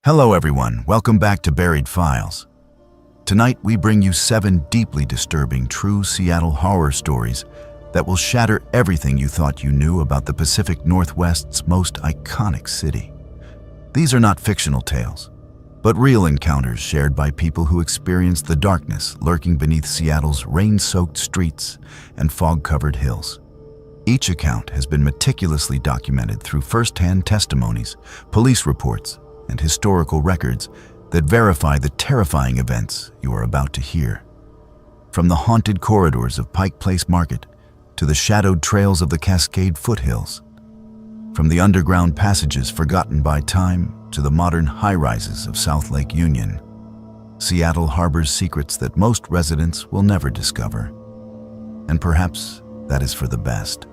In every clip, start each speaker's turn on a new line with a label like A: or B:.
A: Hello everyone, welcome back to Buried Files. Tonight we bring you 7 deeply disturbing true Seattle horror stories that will shatter everything you thought you knew about the Pacific Northwest's most iconic city. These are not fictional tales, but real encounters shared by people who experienced the darkness lurking beneath Seattle's rain-soaked streets and fog-covered hills. Each account has been meticulously documented through first-hand testimonies, police reports, and historical records that verify the terrifying events you are about to hear. From the haunted corridors of Pike Place Market to the shadowed trails of the Cascade foothills, from the underground passages forgotten by time to the modern high-rises of South Lake Union, Seattle harbors secrets that most residents will never discover. And perhaps that is for the best.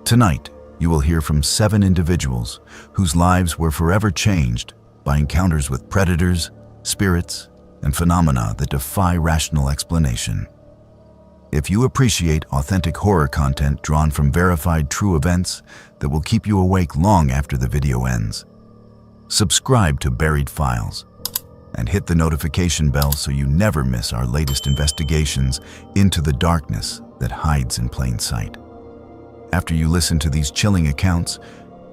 A: Tonight, you will hear from 7 individuals whose lives were forever changed by encounters with predators, spirits, and phenomena that defy rational explanation. If you appreciate authentic horror content drawn from verified true events that will keep you awake long after the video ends, subscribe to Buried Files and hit the notification bell so you never miss our latest investigations into the darkness that hides in plain sight. After you listen to these chilling accounts,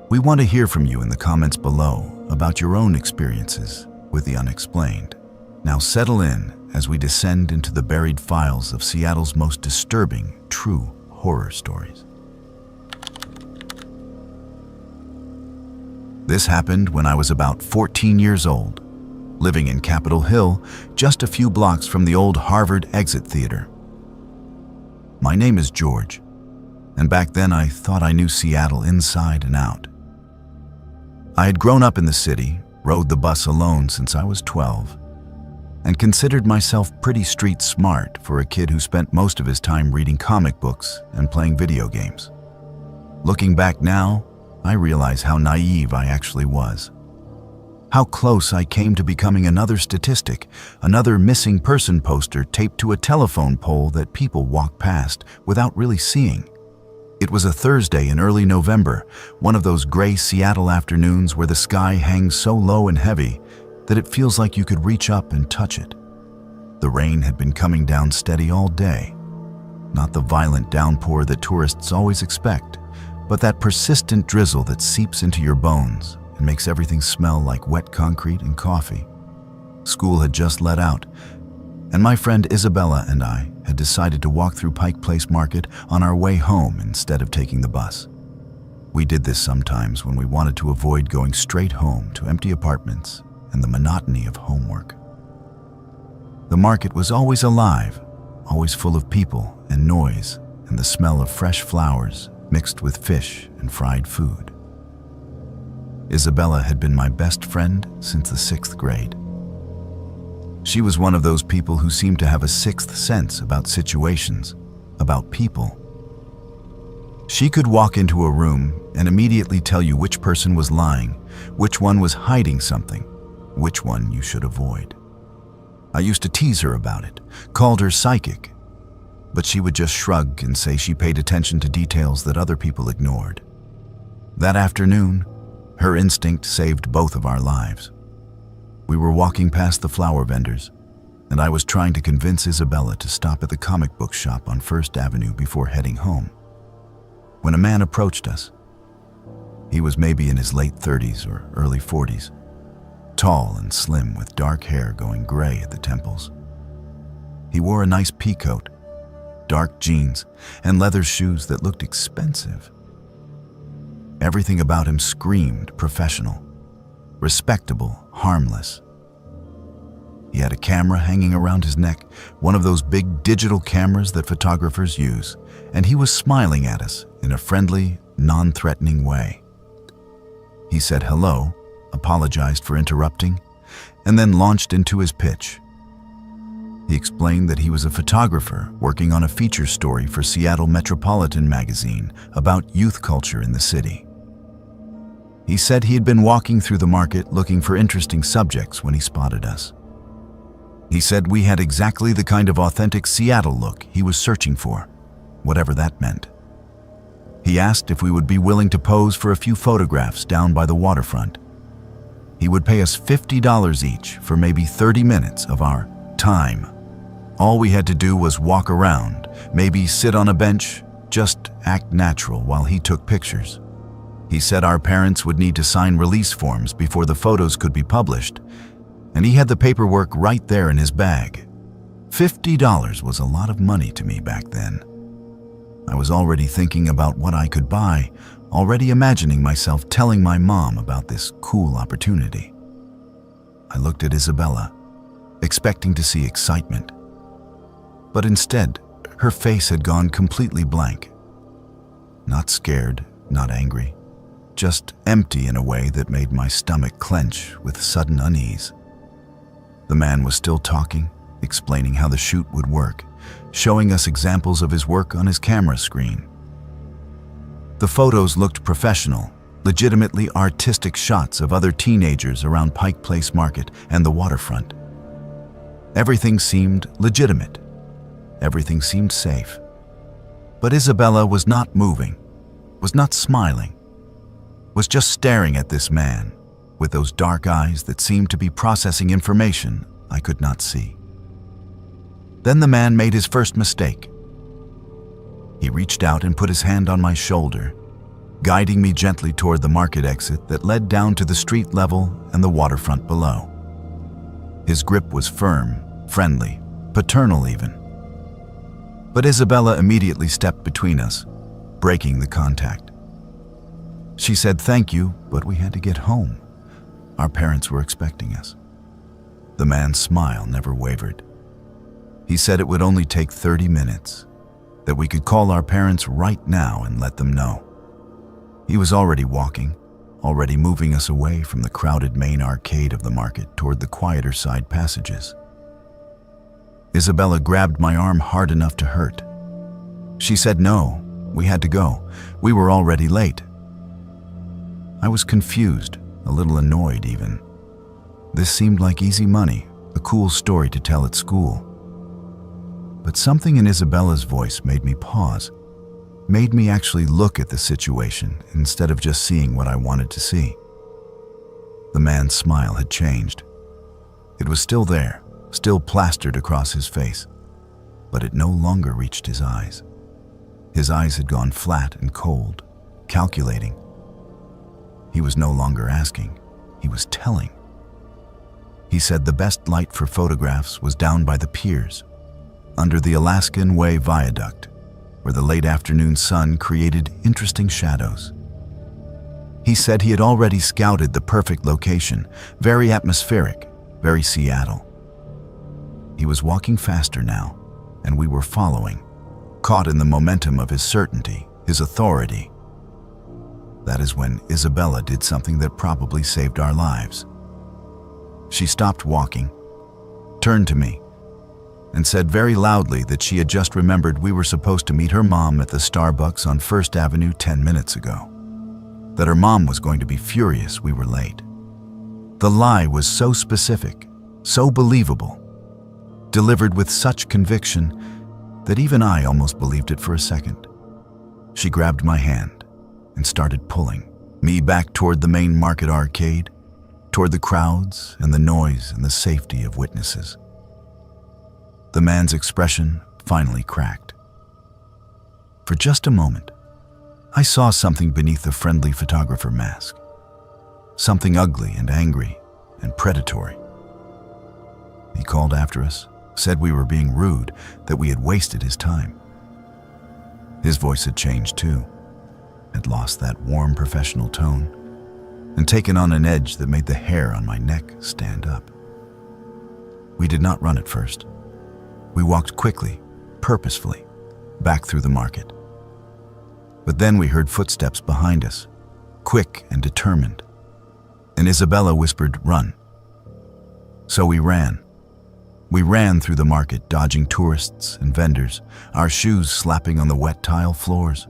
A: we want to hear from you in the comments below about your own experiences with the unexplained. Now settle in as we descend into the buried files of Seattle's most disturbing true horror stories. This happened when I was about 14 years old, living in Capitol Hill, just a few blocks from the old Harvard Exit Theater. My name is George, and back then I thought I knew Seattle inside and out. I had grown up in the city, rode the bus alone since I was 12, and considered myself pretty street smart for a kid who spent most of his time reading comic books and playing video games. Looking back now, I realize how naive I actually was. How close I came to becoming another statistic, another missing person poster taped to a telephone pole that people walk past without really seeing. It was a Thursday in early November, one of those gray Seattle afternoons where the sky hangs so low and heavy that it feels like you could reach up and touch it. The rain had been coming down steady all day. Not the violent downpour that tourists always expect, but that persistent drizzle that seeps into your bones and makes everything smell like wet concrete and coffee. School had just let out, and my friend Isabella and I had decided to walk through Pike Place Market on our way home instead of taking the bus. We did this sometimes when we wanted to avoid going straight home to empty apartments and the monotony of homework. The market was always alive, always full of people and noise and the smell of fresh flowers mixed with fish and fried food. Isabella had been my best friend since the 6th grade. She was one of those people who seemed to have a sixth sense about situations, about people. She could walk into a room and immediately tell you which person was lying, which one was hiding something, which one you should avoid. I used to tease her about it, called her psychic, but she would just shrug and say she paid attention to details that other people ignored. That afternoon, her instinct saved both of our lives. We were walking past the flower vendors, and I was trying to convince Isabella to stop at the comic book shop on First Avenue before heading home, when a man approached us. He was maybe in his late 30s or early 40s, tall and slim with dark hair going gray at the temples. He wore a nice pea coat, dark jeans, and leather shoes that looked expensive. Everything about him screamed professional, respectable, harmless. He had a camera hanging around his neck, one of those big digital cameras that photographers use, and he was smiling at us in a friendly, non-threatening way. He said hello, apologized for interrupting, and then launched into his pitch. He explained that he was a photographer working on a feature story for Seattle Metropolitan magazine about youth culture in the city. He said he had been walking through the market looking for interesting subjects when he spotted us. He said we had exactly the kind of authentic Seattle look he was searching for, whatever that meant. He asked if we would be willing to pose for a few photographs down by the waterfront. He would pay us $50 each for maybe 30 minutes of our time. All we had to do was walk around, maybe sit on a bench, just act natural while he took pictures. He said our parents would need to sign release forms before the photos could be published, and he had the paperwork right there in his bag. $50 was a lot of money to me back then. I was already thinking about what I could buy, already imagining myself telling my mom about this cool opportunity. I looked at Isabella, expecting to see excitement. But instead, her face had gone completely blank. Not scared, not angry, just empty in a way that made my stomach clench with sudden unease. The man was still talking, explaining how the shoot would work, showing us examples of his work on his camera screen. The photos looked professional, legitimately artistic shots of other teenagers around Pike Place Market and the waterfront. Everything seemed legitimate. Everything seemed safe. But Isabella was not moving, was not smiling, was just staring at this man with those dark eyes that seemed to be processing information I could not see. Then the man made his first mistake. He reached out and put his hand on my shoulder, guiding me gently toward the market exit that led down to the street level and the waterfront below. His grip was firm, friendly, paternal even. But Isabella immediately stepped between us, breaking the contact. She said thank you, but we had to get home. Our parents were expecting us. The man's smile never wavered. He said it would only take 30 minutes, that we could call our parents right now and let them know. He was already walking, already moving us away from the crowded main arcade of the market toward the quieter side passages. Isabella grabbed my arm hard enough to hurt. She said no, we had to go. We were already late. I was confused, a little annoyed even. This seemed like easy money, a cool story to tell at school. But something in Isabella's voice made me pause, made me actually look at the situation instead of just seeing what I wanted to see. The man's smile had changed. It was still there, still plastered across his face, but it no longer reached his eyes. His eyes had gone flat and cold, calculating. He was no longer asking, he was telling. He said the best light for photographs was down by the piers, under the Alaskan Way Viaduct, where the late afternoon sun created interesting shadows. He said he had already scouted the perfect location, very atmospheric, very Seattle. He was walking faster now, and we were following, caught in the momentum of his certainty, his authority. That is when Isabella did something that probably saved our lives. She stopped walking, turned to me, and said very loudly that she had just remembered we were supposed to meet her mom at the Starbucks on First Avenue 10 minutes ago. That her mom was going to be furious we were late. The lie was so specific, so believable, delivered with such conviction that even I almost believed it for a second. She grabbed my hand and started pulling me back toward the main market arcade, toward the crowds and the noise and the safety of witnesses. The man's expression finally cracked. For just a moment, I saw something beneath the friendly photographer mask. Something ugly and angry and predatory. He called after us, said we were being rude, that we had wasted his time. His voice had changed too, had lost that warm professional tone, and taken on an edge that made the hair on my neck stand up. We did not run at first. We walked quickly, purposefully, back through the market. But then we heard footsteps behind us, quick and determined, and Isabella whispered, "Run." So we ran. We ran through the market, dodging tourists and vendors, our shoes slapping on the wet tile floors.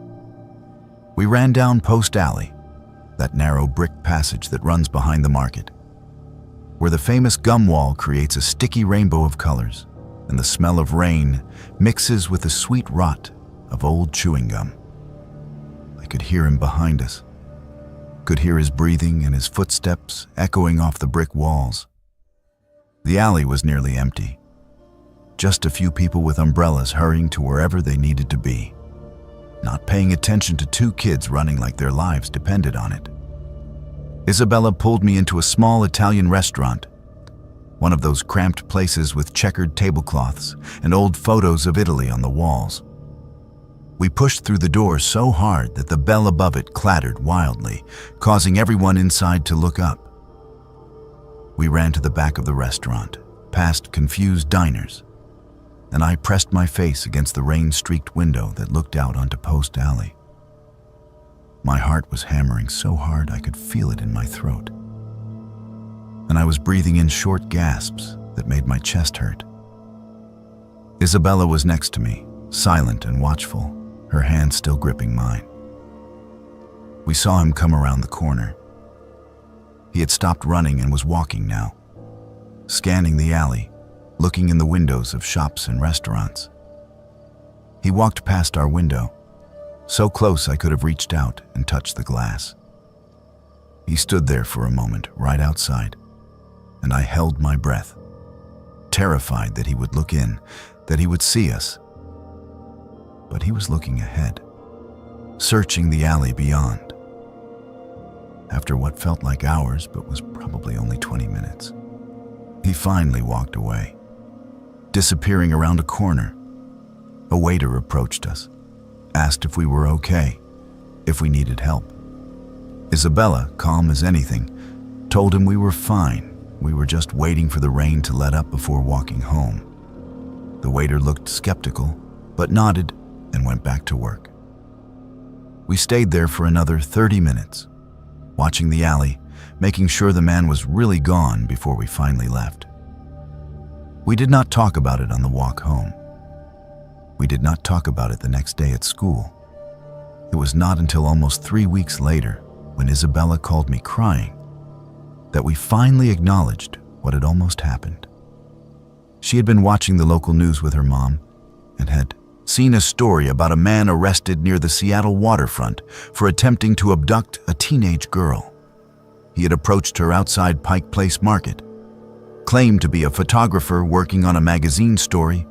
A: We ran down Post Alley, that narrow brick passage that runs behind the market, where the famous gum wall creates a sticky rainbow of colors, and the smell of rain mixes with the sweet rot of old chewing gum. I could hear him behind us, could hear his breathing and his footsteps echoing off the brick walls. The alley was nearly empty. Just a few people with umbrellas hurrying to wherever they needed to be, not paying attention to two kids running like their lives depended on it. Isabella pulled me into a small Italian restaurant, one of those cramped places with checkered tablecloths and old photos of Italy on the walls. We pushed through the door so hard that the bell above it clattered wildly, causing everyone inside to look up. We ran to the back of the restaurant, past confused diners, and I pressed my face against the rain-streaked window that looked out onto Post Alley. My heart was hammering so hard I could feel it in my throat, and I was breathing in short gasps that made my chest hurt. Isabella was next to me, silent and watchful, her hand still gripping mine. We saw him come around the corner. He had stopped running and was walking now, scanning the alley, looking in the windows of shops and restaurants. He walked past our window, so close I could have reached out and touched the glass. He stood there for a moment right outside, and I held my breath, terrified that he would look in, that he would see us. But he was looking ahead, searching the alley beyond. After what felt like hours but was probably only 20 minutes, he finally walked away, disappearing around a corner. A waiter approached us, asked if we were okay, if we needed help. Isabella, calm as anything, told him we were fine. We were just waiting for the rain to let up before walking home. The waiter looked skeptical, but nodded and went back to work. We stayed there for another 30 minutes, watching the alley, making sure the man was really gone before we finally left. We did not talk about it on the walk home. We did not talk about it the next day at school. It was not until almost 3 weeks later, when Isabella called me crying, that we finally acknowledged what had almost happened. She had been watching the local news with her mom and had seen a story about a man arrested near the Seattle waterfront for attempting to abduct a teenage girl. He had approached her outside Pike Place Market, claimed to be a photographer working on a magazine story,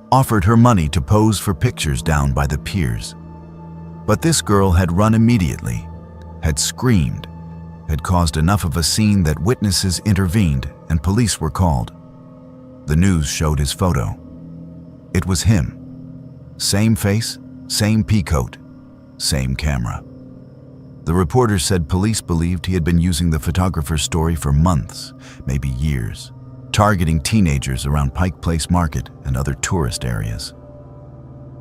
A: offered her money to pose for pictures down by the piers. But this girl had run immediately, had screamed, had caused enough of a scene that witnesses intervened and police were called. The news showed his photo. It was him. Same face, same peacoat, same camera. The reporter said police believed he had been using the photographer's story for months, maybe years, targeting teenagers around Pike Place Market and other tourist areas.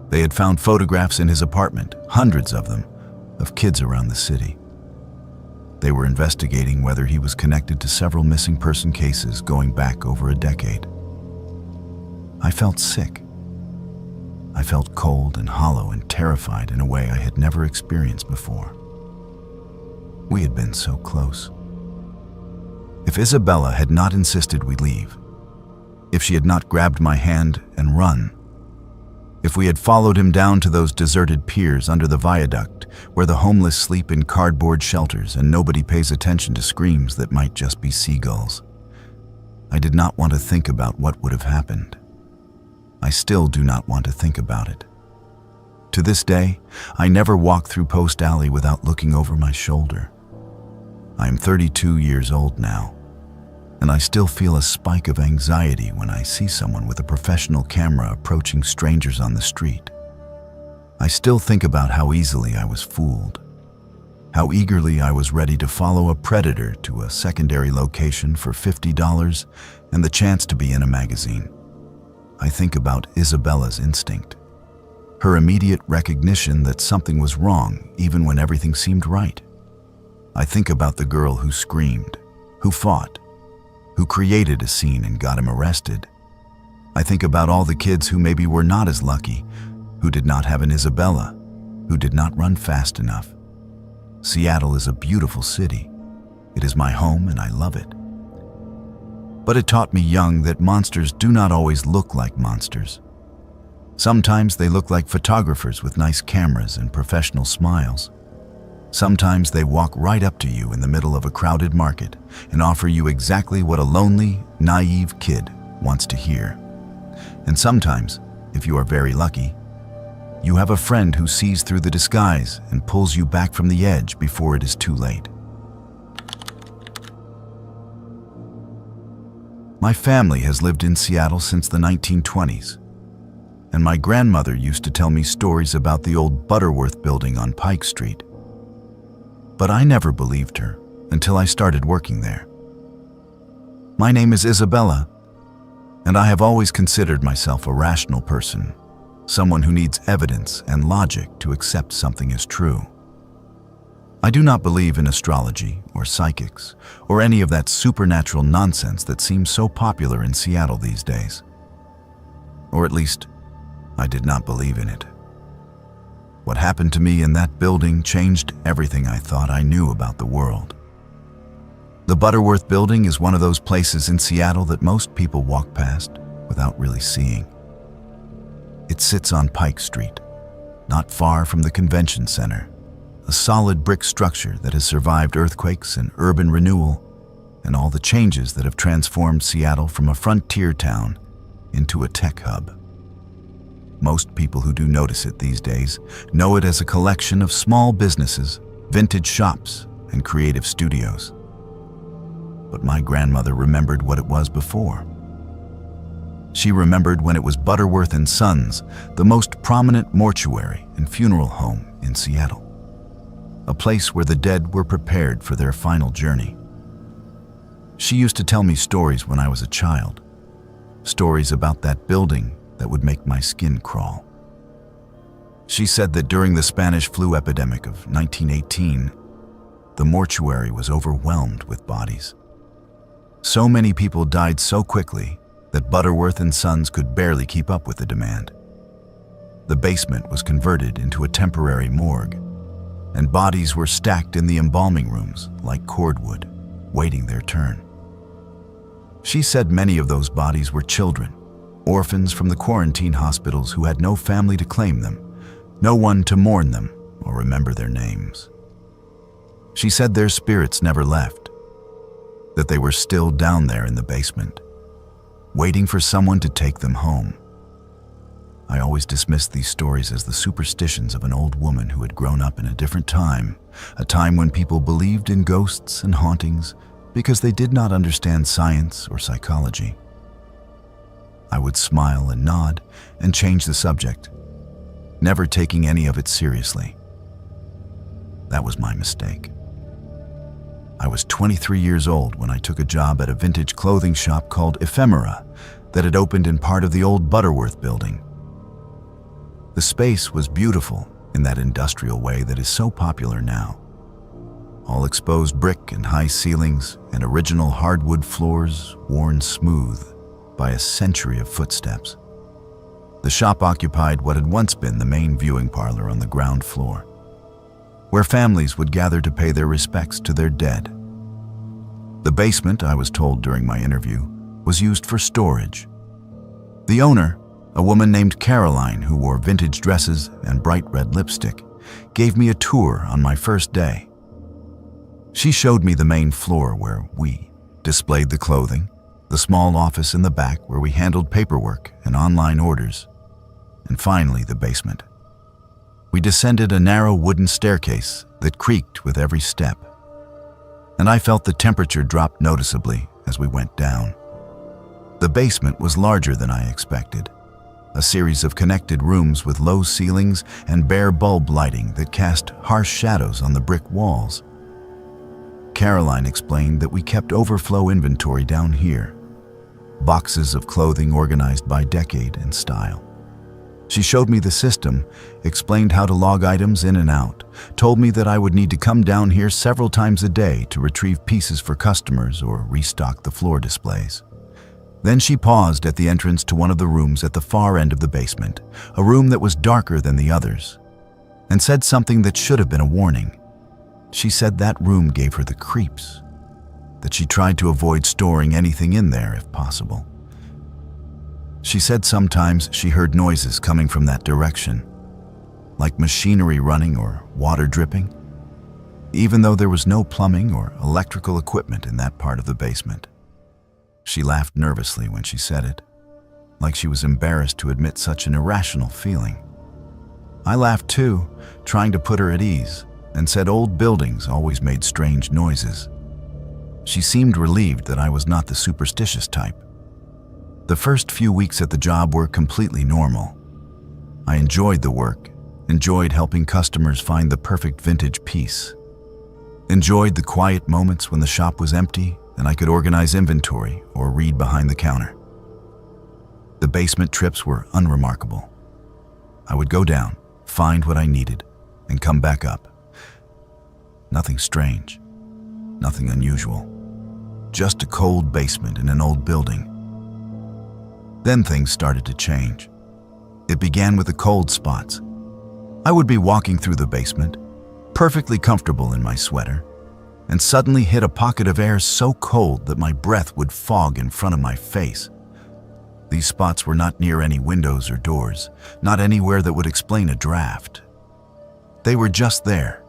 A: They had found photographs in his apartment, hundreds of them, of kids around the city. They were investigating whether he was connected to several missing person cases going back over a decade. I felt sick. I felt cold and hollow and terrified in a way I had never experienced before. We had been so close. If Isabella had not insisted we leave, if she had not grabbed my hand and run, if we had followed him down to those deserted piers under the viaduct where the homeless sleep in cardboard shelters and nobody pays attention to screams that might just be seagulls, I did not want to think about what would have happened. I still do not want to think about it. To this day, I never walk through Post Alley without looking over my shoulder. I am 32 years old now, and I still feel a spike of anxiety when I see someone with a professional camera approaching strangers on the street. I still think about how easily I was fooled, how eagerly I was ready to follow a predator to a secondary location for $50 and the chance to be in a magazine. I think about Isabella's instinct, her immediate recognition that something was wrong even when everything seemed right. I think about the girl who screamed, who fought, who created a scene and got him arrested. I think about all the kids who maybe were not as lucky, who did not have an Isabella, who did not run fast enough. Seattle is a beautiful city. It is my home and I love it. But it taught me young that monsters do not always look like monsters. Sometimes they look like photographers with nice cameras and professional smiles. Sometimes they walk right up to you in the middle of a crowded market and offer you exactly what a lonely, naive kid wants to hear. And sometimes, if you are very lucky, you have a friend who sees through the disguise and pulls you back from the edge before it is too late. My family has lived in Seattle since the 1920s, and my grandmother used to tell me stories about the old Butterworth building on Pike Street. But I never believed her until I started working there. My name is Isabella, and I have always considered myself a rational person, someone who needs evidence and logic to accept something as true. I do not believe in astrology or psychics or any of that supernatural nonsense that seems so popular in Seattle these days. Or at least, I did not believe in it. What happened to me in that building changed everything I thought I knew about the world. The Butterworth building is one of those places in Seattle that most people walk past without really seeing. It sits on Pike Street, not far from the convention center, a solid brick structure that has survived earthquakes and urban renewal and all the changes that have transformed Seattle from a frontier town into a tech hub. Most people who do notice it these days know it as a collection of small businesses, vintage shops, and creative studios. But my grandmother remembered what it was before. She remembered when it was Butterworth and Sons, the most prominent mortuary and funeral home in Seattle, a place where the dead were prepared for their final journey. She used to tell me stories when I was a child, stories about that building that would make my skin crawl. She said that during the Spanish flu epidemic of 1918, the mortuary was overwhelmed with bodies. So many people died so quickly that Butterworth and Sons could barely keep up with the demand. The basement was converted into a temporary morgue, and bodies were stacked in the embalming rooms like cordwood, waiting their turn. She said many of those bodies were children, orphans from the quarantine hospitals who had no family to claim them, no one to mourn them or remember their names. She said their spirits never left, that they were still down there in the basement, waiting for someone to take them home. I always dismissed these stories as the superstitions of an old woman who had grown up in a different time, a time when people believed in ghosts and hauntings because they did not understand science or psychology. I would smile and nod and change the subject, never taking any of it seriously. That was my mistake. I was 23 years old when I took a job at a vintage clothing shop called Ephemera that had opened in part of the old Butterworth building. The space was beautiful in that industrial way that is so popular now. All exposed brick and high ceilings and original hardwood floors worn smooth by a century of footsteps. The shop occupied what had once been the main viewing parlor on the ground floor, where families would gather to pay their respects to their dead. The basement, I was told during my interview, was used for storage. The owner, a woman named Caroline who wore vintage dresses and bright red lipstick, gave me a tour on my first day. She showed me the main floor where we displayed the clothing, the small office in the back where we handled paperwork and online orders, and finally the basement. We descended a narrow wooden staircase that creaked with every step, and I felt the temperature drop noticeably as we went down. The basement was larger than I expected, a series of connected rooms with low ceilings and bare bulb lighting that cast harsh shadows on the brick walls. Caroline explained that we kept overflow inventory down here, boxes of clothing organized by decade and style. She showed me the system, explained how to log items in and out, told me that I would need to come down here several times a day to retrieve pieces for customers or restock the floor displays. Then she paused at the entrance to one of the rooms at the far end of the basement, a room that was darker than the others, and said something that should have been a warning. She said that room gave her the creeps, that she tried to avoid storing anything in there if possible. She said sometimes she heard noises coming from that direction, like machinery running or water dripping. even though there was no plumbing or electrical equipment in that part of the basement. She laughed nervously when she said it, like she was embarrassed to admit such an irrational feeling. I laughed too, trying to put her at ease, and said old buildings always made strange noises. She seemed relieved that I was not the superstitious type. The first few weeks at the job were completely normal. I enjoyed the work, enjoyed helping customers find the perfect vintage piece, enjoyed the quiet moments when the shop was empty and I could organize inventory or read behind the counter. The basement trips were unremarkable. I would go down, find what I needed, and come back up. Nothing strange, nothing unusual. Just a cold basement in an old building. Then things started to change. It began with the cold spots. I would be walking through the basement, perfectly comfortable in my sweater, and suddenly hit a pocket of air so cold that my breath would fog in front of my face. These spots were not near any windows or doors, not anywhere that would explain a draft. They were just there,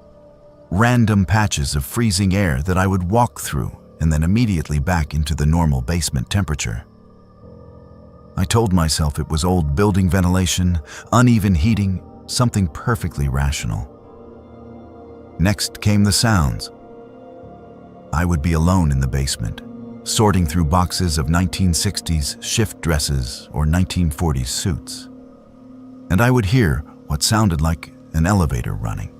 A: random patches of freezing air that I would walk through and then immediately back into the normal basement temperature. I told myself it was old building ventilation, uneven heating, something perfectly rational. Next came the sounds. I would be alone in the basement, sorting through boxes of 1960s shift dresses or 1940s suits. And I would hear what sounded like an elevator running.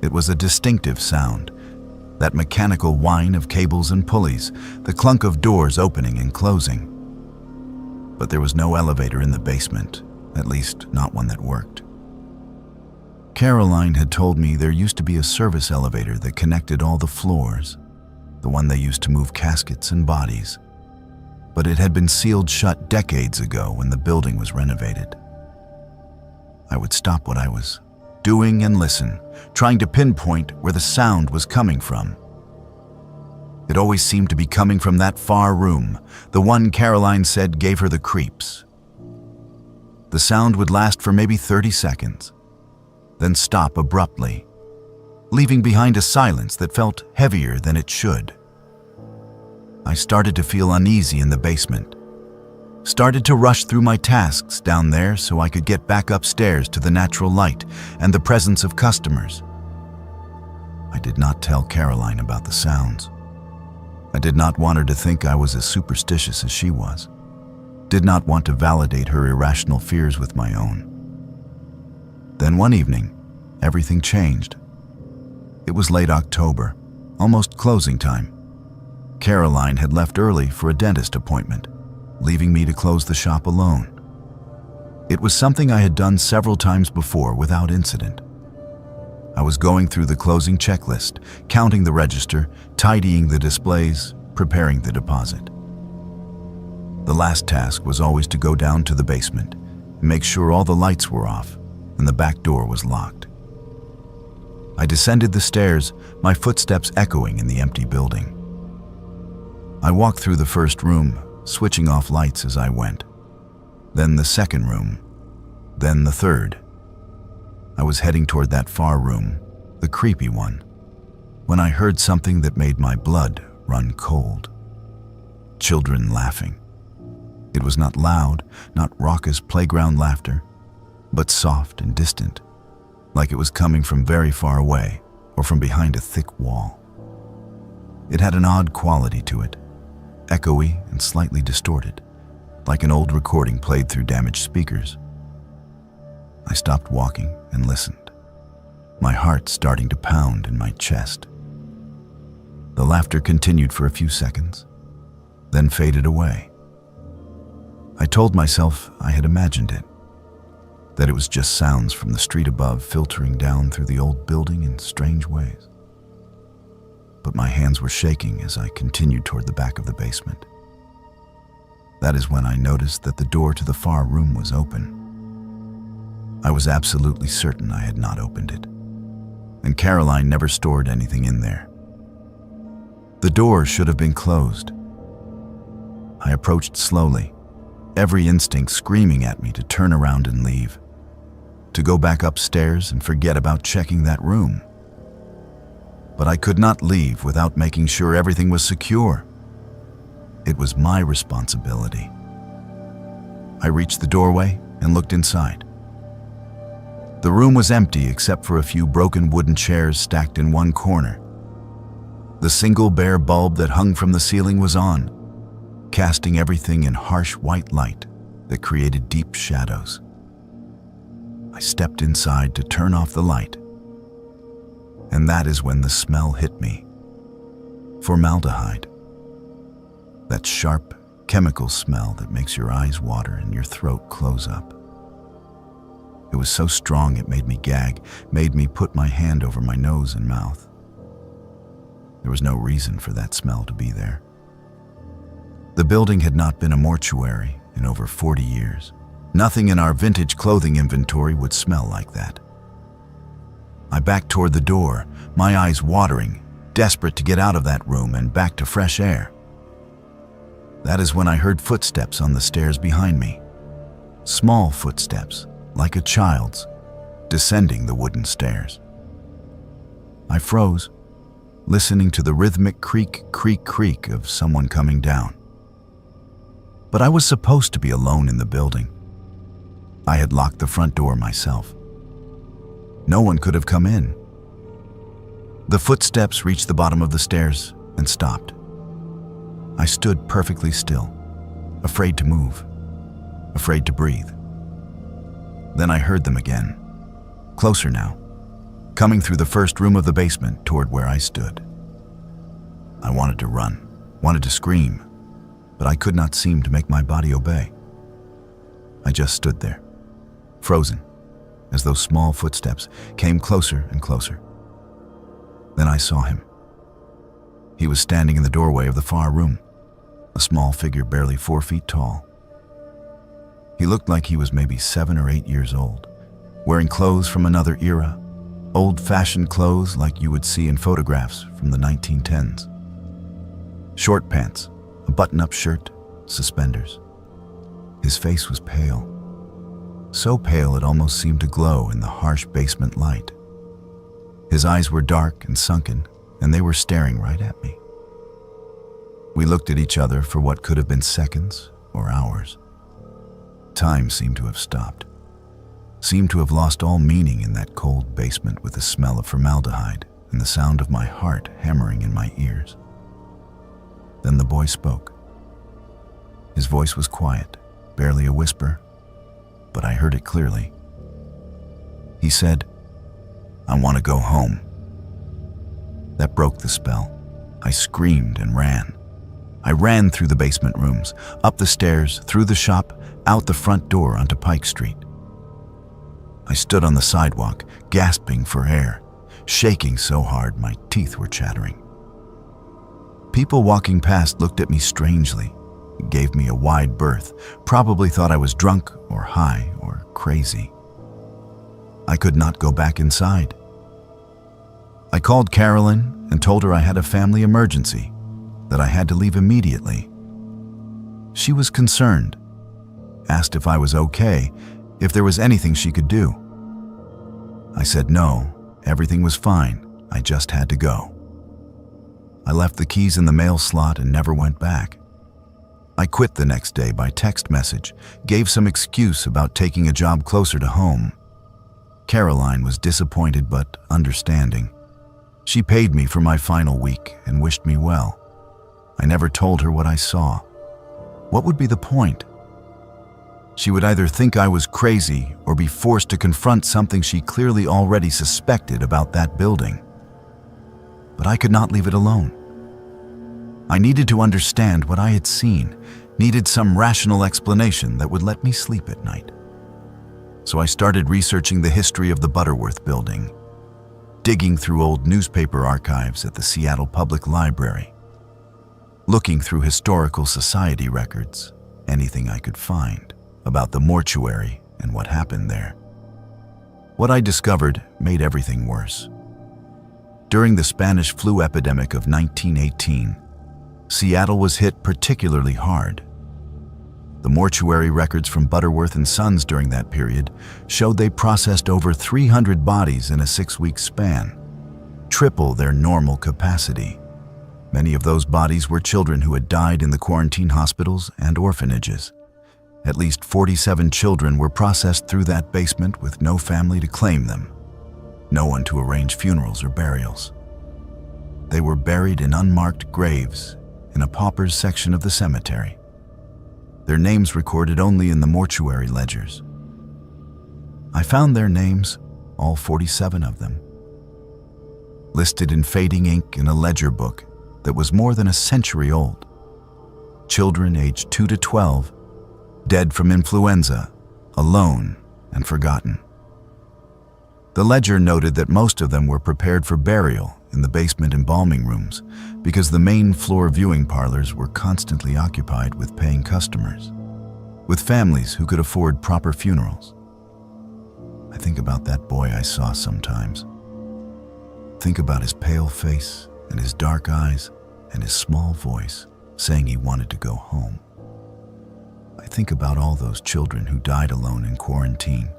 A: It was a distinctive sound, that mechanical whine of cables and pulleys, the clunk of doors opening and closing. But there was no elevator in the basement, at least not one that worked. Caroline had told me there used to be a service elevator that connected all the floors, the one they used to move caskets and bodies. But it had been sealed shut decades ago when the building was renovated. I would stop what I was doing and listen, trying to pinpoint where the sound was coming from. It always seemed to be coming from that far room, the one Caroline said gave her the creeps. The sound would last for maybe 30 seconds, then stop abruptly, leaving behind a silence that felt heavier than it should. I started to feel uneasy in the basement, started to rush through my tasks down there so I could get back upstairs to the natural light and the presence of customers. I did not tell Caroline about the sounds. I did not want her to think I was as superstitious as she was. Did not want to validate her irrational fears with my own. Then one evening, everything changed. It was late October, almost closing time. Caroline had left early for a dentist appointment, leaving me to close the shop alone. It was something I had done several times before without incident. I was going through the closing checklist, counting the register, tidying the displays, preparing the deposit. The last task was always to go down to the basement, make sure all the lights were off and the back door was locked. I descended the stairs, my footsteps echoing in the empty building. I walked through the first room, switching off lights as I went. Then the second room, then the third. I was heading toward that far room, the creepy one, when I heard something that made my blood run cold. Children laughing. It was not loud, not raucous playground laughter, but soft and distant, like it was coming from very far away or from behind a thick wall. It had an odd quality to it, echoey and slightly distorted, like an old recording played through damaged speakers. I stopped walking and listened, my heart starting to pound in my chest. The laughter continued for a few seconds, then faded away. I told myself I had imagined it, that it was just sounds from the street above filtering down through the old building in strange ways. But my hands were shaking as I continued toward the back of the basement. That is when I noticed that the door to the far room was open. I was absolutely certain I had not opened it, and Caroline never stored anything in there. The door should have been closed. I approached slowly, every instinct screaming at me to turn around and leave, to go back upstairs and forget about checking that room. but I could not leave without making sure everything was secure. It was my responsibility. I reached the doorway and looked inside. The room was empty except for a few broken wooden chairs stacked in one corner. The single bare bulb that hung from the ceiling was on, casting everything in harsh white light that created deep shadows. I stepped inside to turn off the light, and that is when the smell hit me. Formaldehyde. That sharp, chemical smell that makes your eyes water and your throat close up. It was so strong it made me gag, made me put my hand over my nose and mouth. There was no reason for that smell to be there. The building had not been a mortuary in over 40 years. Nothing in our vintage clothing inventory would smell like that. I backed toward the door, my eyes watering, desperate to get out of that room and back to fresh air. That is when I heard footsteps on the stairs behind me. Small footsteps, like a child's, descending the wooden stairs. I froze, listening to the rhythmic creak, creak, creak of someone coming down. But I was supposed to be alone in the building. I had locked the front door myself. No one could have come in. The footsteps reached the bottom of the stairs and stopped. I stood perfectly still, afraid to move, afraid to breathe. Then I heard them again, closer now, coming through the first room of the basement toward where I stood. I wanted to run, wanted to scream, but I could not seem to make my body obey. I just stood there, frozen, as those small footsteps came closer and closer. Then I saw him. He was standing in the doorway of the far room, a small figure barely 4 feet tall. He looked like he was maybe 7 or 8 years old, wearing clothes from another era, old-fashioned clothes like you would see in photographs from the 1910s. Short pants, a button-up shirt, suspenders. His face was pale, so pale it almost seemed to glow in the harsh basement light. His eyes were dark and sunken, and they were staring right at me. We looked at each other for what could have been seconds or hours. Time seemed to have stopped, seemed to have lost all meaning in that cold basement with the smell of formaldehyde and the sound of my heart hammering in my ears. Then the boy spoke. His voice was quiet, barely a whisper, but I heard it clearly. He said, "I want to go home." That broke the spell. I screamed and ran. I ran through the basement rooms, up the stairs, through the shop, out the front door onto Pike Street. I stood on the sidewalk, gasping for air, shaking so hard my teeth were chattering. People walking past looked at me strangely, gave me a wide berth, probably thought I was drunk or high or crazy. I could not go back inside. I called Carolyn and told her I had a family emergency, that I had to leave immediately. She was concerned, asked if I was okay, if there was anything she could do. I said no, everything was fine, I just had to go. I left the keys in the mail slot and never went back. I quit the next day by text message, gave some excuse about taking a job closer to home. Caroline was disappointed but understanding. She paid me for my final week and wished me well. I never told her what I saw. What would be the point? She would either think I was crazy or be forced to confront something she clearly already suspected about that building. But I could not leave it alone. I needed to understand what I had seen, needed some rational explanation that would let me sleep at night. So I started researching the history of the Butterworth building, digging through old newspaper archives at the Seattle Public Library, looking through historical society records, anything I could find about the mortuary and what happened there. What I discovered made everything worse. During the Spanish flu epidemic of 1918, Seattle was hit particularly hard. The mortuary records from Butterworth and Sons during that period showed they processed over 300 bodies in a 6-week span, triple their normal capacity. Many of those bodies were children who had died in the quarantine hospitals and orphanages. At least 47 children were processed through that basement with no family to claim them, no one to arrange funerals or burials. They were buried in unmarked graves in a pauper's section of the cemetery, their names recorded only in the mortuary ledgers. I found their names, all 47 of them, listed in fading ink in a ledger book that was more than a century old. Children aged 2 to 12, dead from influenza, alone and forgotten. The ledger noted that most of them were prepared for burial in the basement embalming rooms because the main floor viewing parlors were constantly occupied with paying customers, with families who could afford proper funerals. I think about that boy I saw sometimes. Think about his pale face and his dark eyes and his small voice saying he wanted to go home. I think about all those children who died alone in quarantine,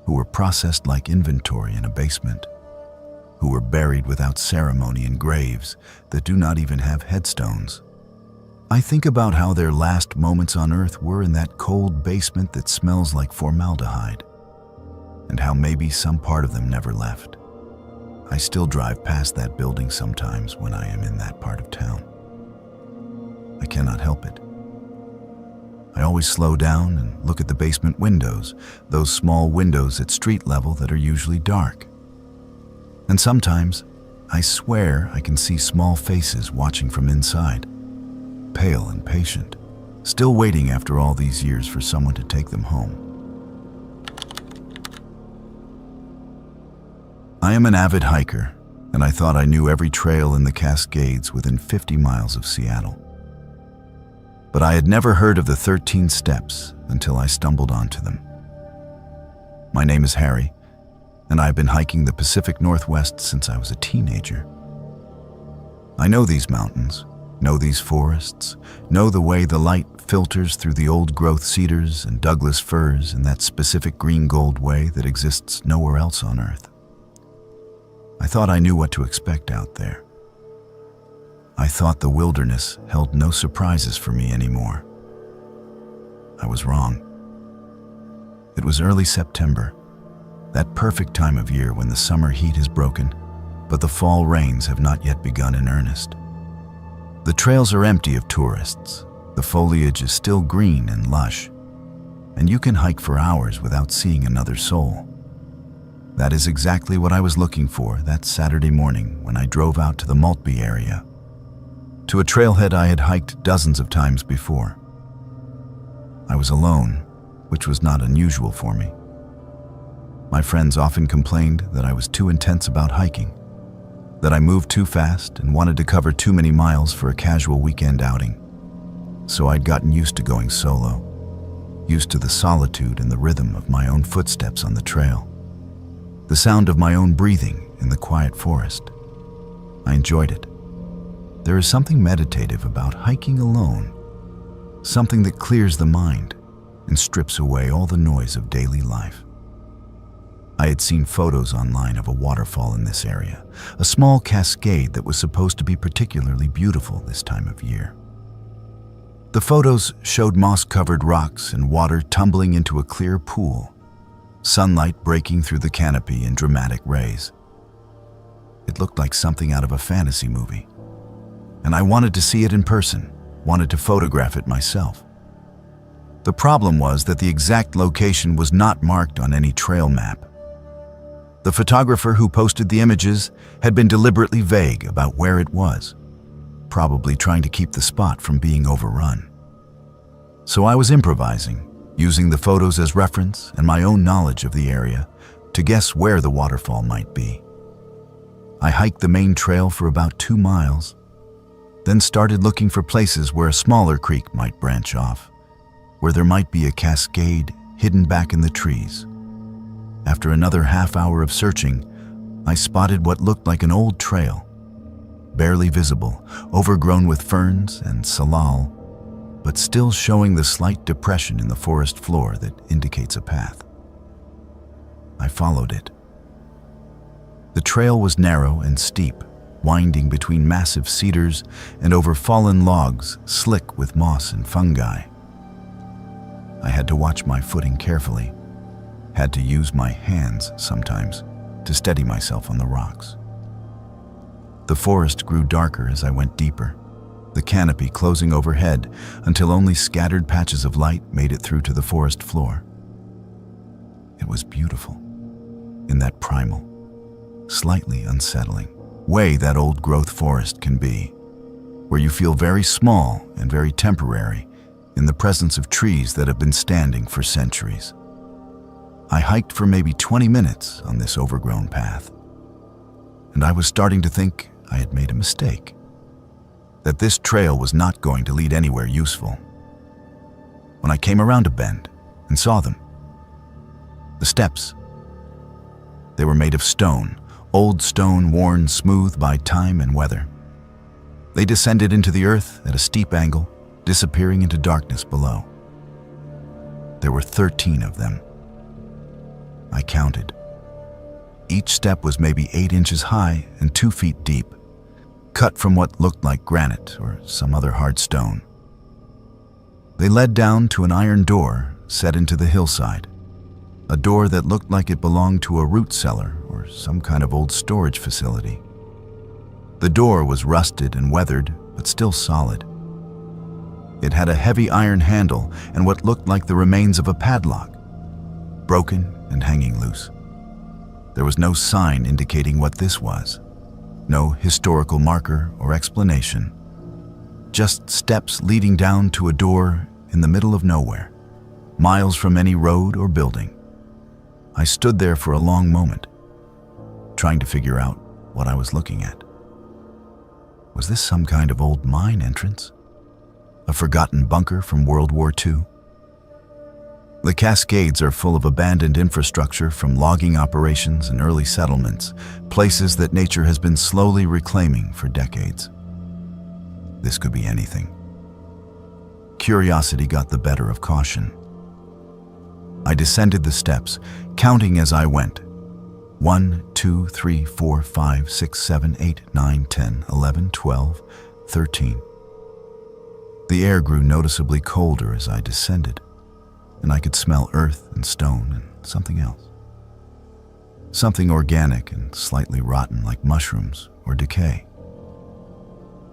A: who were processed like inventory in a basement, who were buried without ceremony in graves that do not even have headstones. I think about how their last moments on earth were in that cold basement that smells like formaldehyde, and how maybe some part of them never left. I still drive past that building sometimes when I am in that part of town. I cannot help it. I always slow down and look at the basement windows, those small windows at street level that are usually dark. And sometimes, I swear I can see small faces watching from inside, pale and patient, still waiting after all these years for someone to take them home. I am an avid hiker, and I thought I knew every trail in the Cascades within 50 miles of Seattle. But I had never heard of the 13 steps until I stumbled onto them. My name is Harry, and I've been hiking the Pacific Northwest since I was a teenager. I know these mountains, know these forests, know the way the light filters through the old-growth cedars and Douglas firs in that specific green-gold way that exists nowhere else on Earth. I thought I knew what to expect out there. I thought the wilderness held no surprises for me anymore. I was wrong. It was early September, that perfect time of year when the summer heat is broken, but the fall rains have not yet begun in earnest. The trails are empty of tourists, the foliage is still green and lush, and you can hike for hours without seeing another soul. That is exactly what I was looking for that Saturday morning when I drove out to the Maltby area, to a trailhead I had hiked dozens of times before. I was alone, which was not unusual for me. My friends often complained that I was too intense about hiking, that I moved too fast and wanted to cover too many miles for a casual weekend outing. So I'd gotten used to going solo, used to the solitude and the rhythm of my own footsteps on the trail, the sound of my own breathing in the quiet forest. I enjoyed it. There is something meditative about hiking alone, something that clears the mind and strips away all the noise of daily life. I had seen photos online of a waterfall in this area, a small cascade that was supposed to be particularly beautiful this time of year. The photos showed moss-covered rocks and water tumbling into a clear pool, sunlight breaking through the canopy in dramatic rays. It looked like something out of a fantasy movie, and I wanted to see it in person, wanted to photograph it myself. The problem was that the exact location was not marked on any trail map. The photographer who posted the images had been deliberately vague about where it was, probably trying to keep the spot from being overrun. So I was improvising, using the photos as reference and my own knowledge of the area to guess where the waterfall might be. I hiked the main trail for about 2 miles, then started looking for places where a smaller creek might branch off, where there might be a cascade hidden back in the trees. After another half hour of searching, I spotted what looked like an old trail, barely visible, overgrown with ferns and salal, but still showing the slight depression in the forest floor that indicates a path. I followed it. The trail was narrow and steep, winding between massive cedars and over fallen logs slick with moss and fungi. I had to watch my footing carefully, had to use my hands sometimes to steady myself on the rocks. The forest grew darker as I went deeper, the canopy closing overhead until only scattered patches of light made it through to the forest floor. It was beautiful, in that primal, slightly unsettling way that old-growth forest can be, where you feel very small and very temporary in the presence of trees that have been standing for centuries. I hiked for maybe 20 minutes on this overgrown path, and I was starting to think I had made a mistake, that this trail was not going to lead anywhere useful, when I came around a bend and saw them. The steps. They were made of stone, old stone worn smooth by time and weather. They descended into the earth at a steep angle, disappearing into darkness below. There were 13 of them. I counted. Each step was maybe 8 inches high and 2 feet deep, cut from what looked like granite or some other hard stone. They led down to an iron door set into the hillside, a door that looked like it belonged to a root cellar or some kind of old storage facility. The door was rusted and weathered, but still solid. It had a heavy iron handle and what looked like the remains of a padlock, broken and hanging loose. There was no sign indicating what this was, no historical marker or explanation, just steps leading down to a door in the middle of nowhere, miles from any road or building. I stood there for a long moment, trying to figure out what I was looking at. Was this some kind of old mine entrance? A forgotten bunker from World War II? The Cascades are full of abandoned infrastructure from logging operations and early settlements, places that nature has been slowly reclaiming for decades. This could be anything. Curiosity got the better of caution. I descended the steps, counting as I went. 1, 2, 3, 4, 5, 6, 7, 8, 9, 10, 11, 12, 13. The air grew noticeably colder as I descended, and I could smell earth and stone and something else. Something organic and slightly rotten like mushrooms or decay.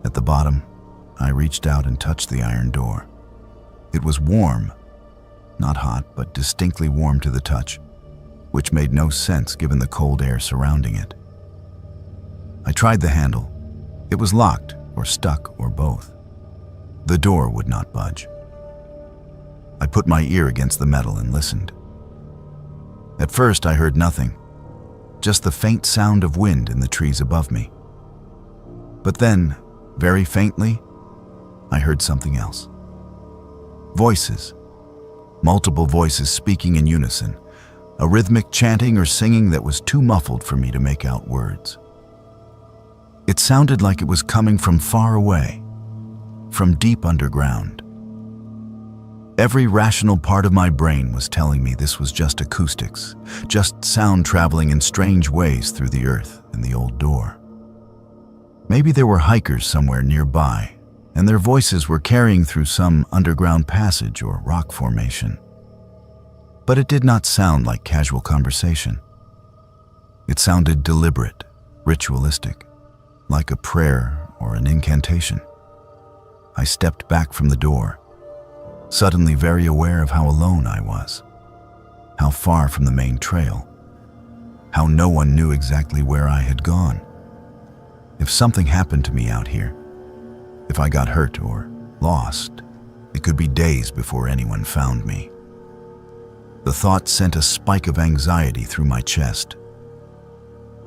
A: At the bottom, I reached out and touched the iron door. It was warm, not hot, but distinctly warm to the touch, which made no sense given the cold air surrounding it. I tried the handle. It was locked or stuck or both. The door would not budge. I put my ear against the metal and listened. At first, I heard nothing, just the faint sound of wind in the trees above me. But then, very faintly, I heard something else. Voices. Multiple voices speaking in unison, a rhythmic chanting or singing that was too muffled for me to make out words. It sounded like it was coming from far away, from deep underground. Every rational part of my brain was telling me this was just acoustics, just sound traveling in strange ways through the earth and the old door. Maybe there were hikers somewhere nearby, and their voices were carrying through some underground passage or rock formation. But it did not sound like casual conversation. It sounded deliberate, ritualistic, like a prayer or an incantation. I stepped back from the door, suddenly very aware of how alone I was, how far from the main trail, how no one knew exactly where I had gone. If something happened to me out here, if I got hurt or lost, it could be days before anyone found me. The thought sent a spike of anxiety through my chest.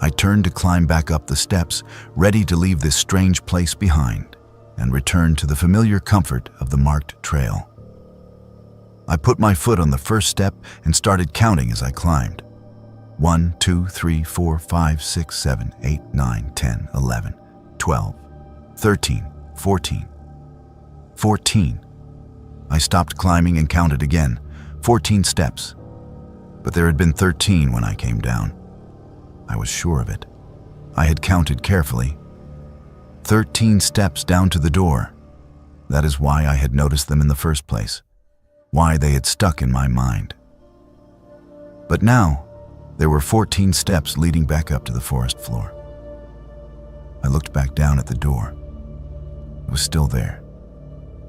A: I turned to climb back up the steps, ready to leave this strange place behind and return to the familiar comfort of the marked trail. I put my foot on the first step and started counting as I climbed. 1, 2, 3, 4, 5, 6, 7, 8, 9, 10, 11, 12, 13, 14. 14. I stopped climbing and counted again. 14 steps. But there had been 13 when I came down. I was sure of it. I had counted carefully. 13 steps down to the door. That is why I had noticed them in the first place, why they had stuck in my mind. But now, there were 14 steps leading back up to the forest floor. I looked back down at the door. It was still there,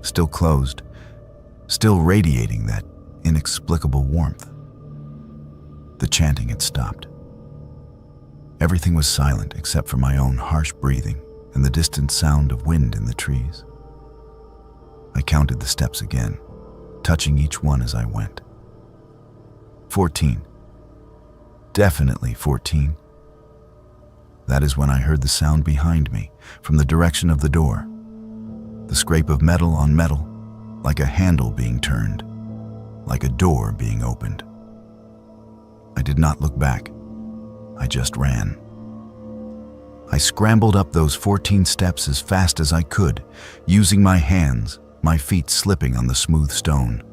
A: still closed, still radiating that inexplicable warmth. The chanting had stopped. Everything was silent except for my own harsh breathing and the distant sound of wind in the trees. I counted the steps again, touching each one as I went. 14. Definitely 14. That is when I heard the sound behind me from the direction of the door. The scrape of metal on metal, like a handle being turned, like a door being opened. I did not look back. I just ran. I scrambled up those 14 steps as fast as I could, using my hands, my feet slipping on the smooth stone.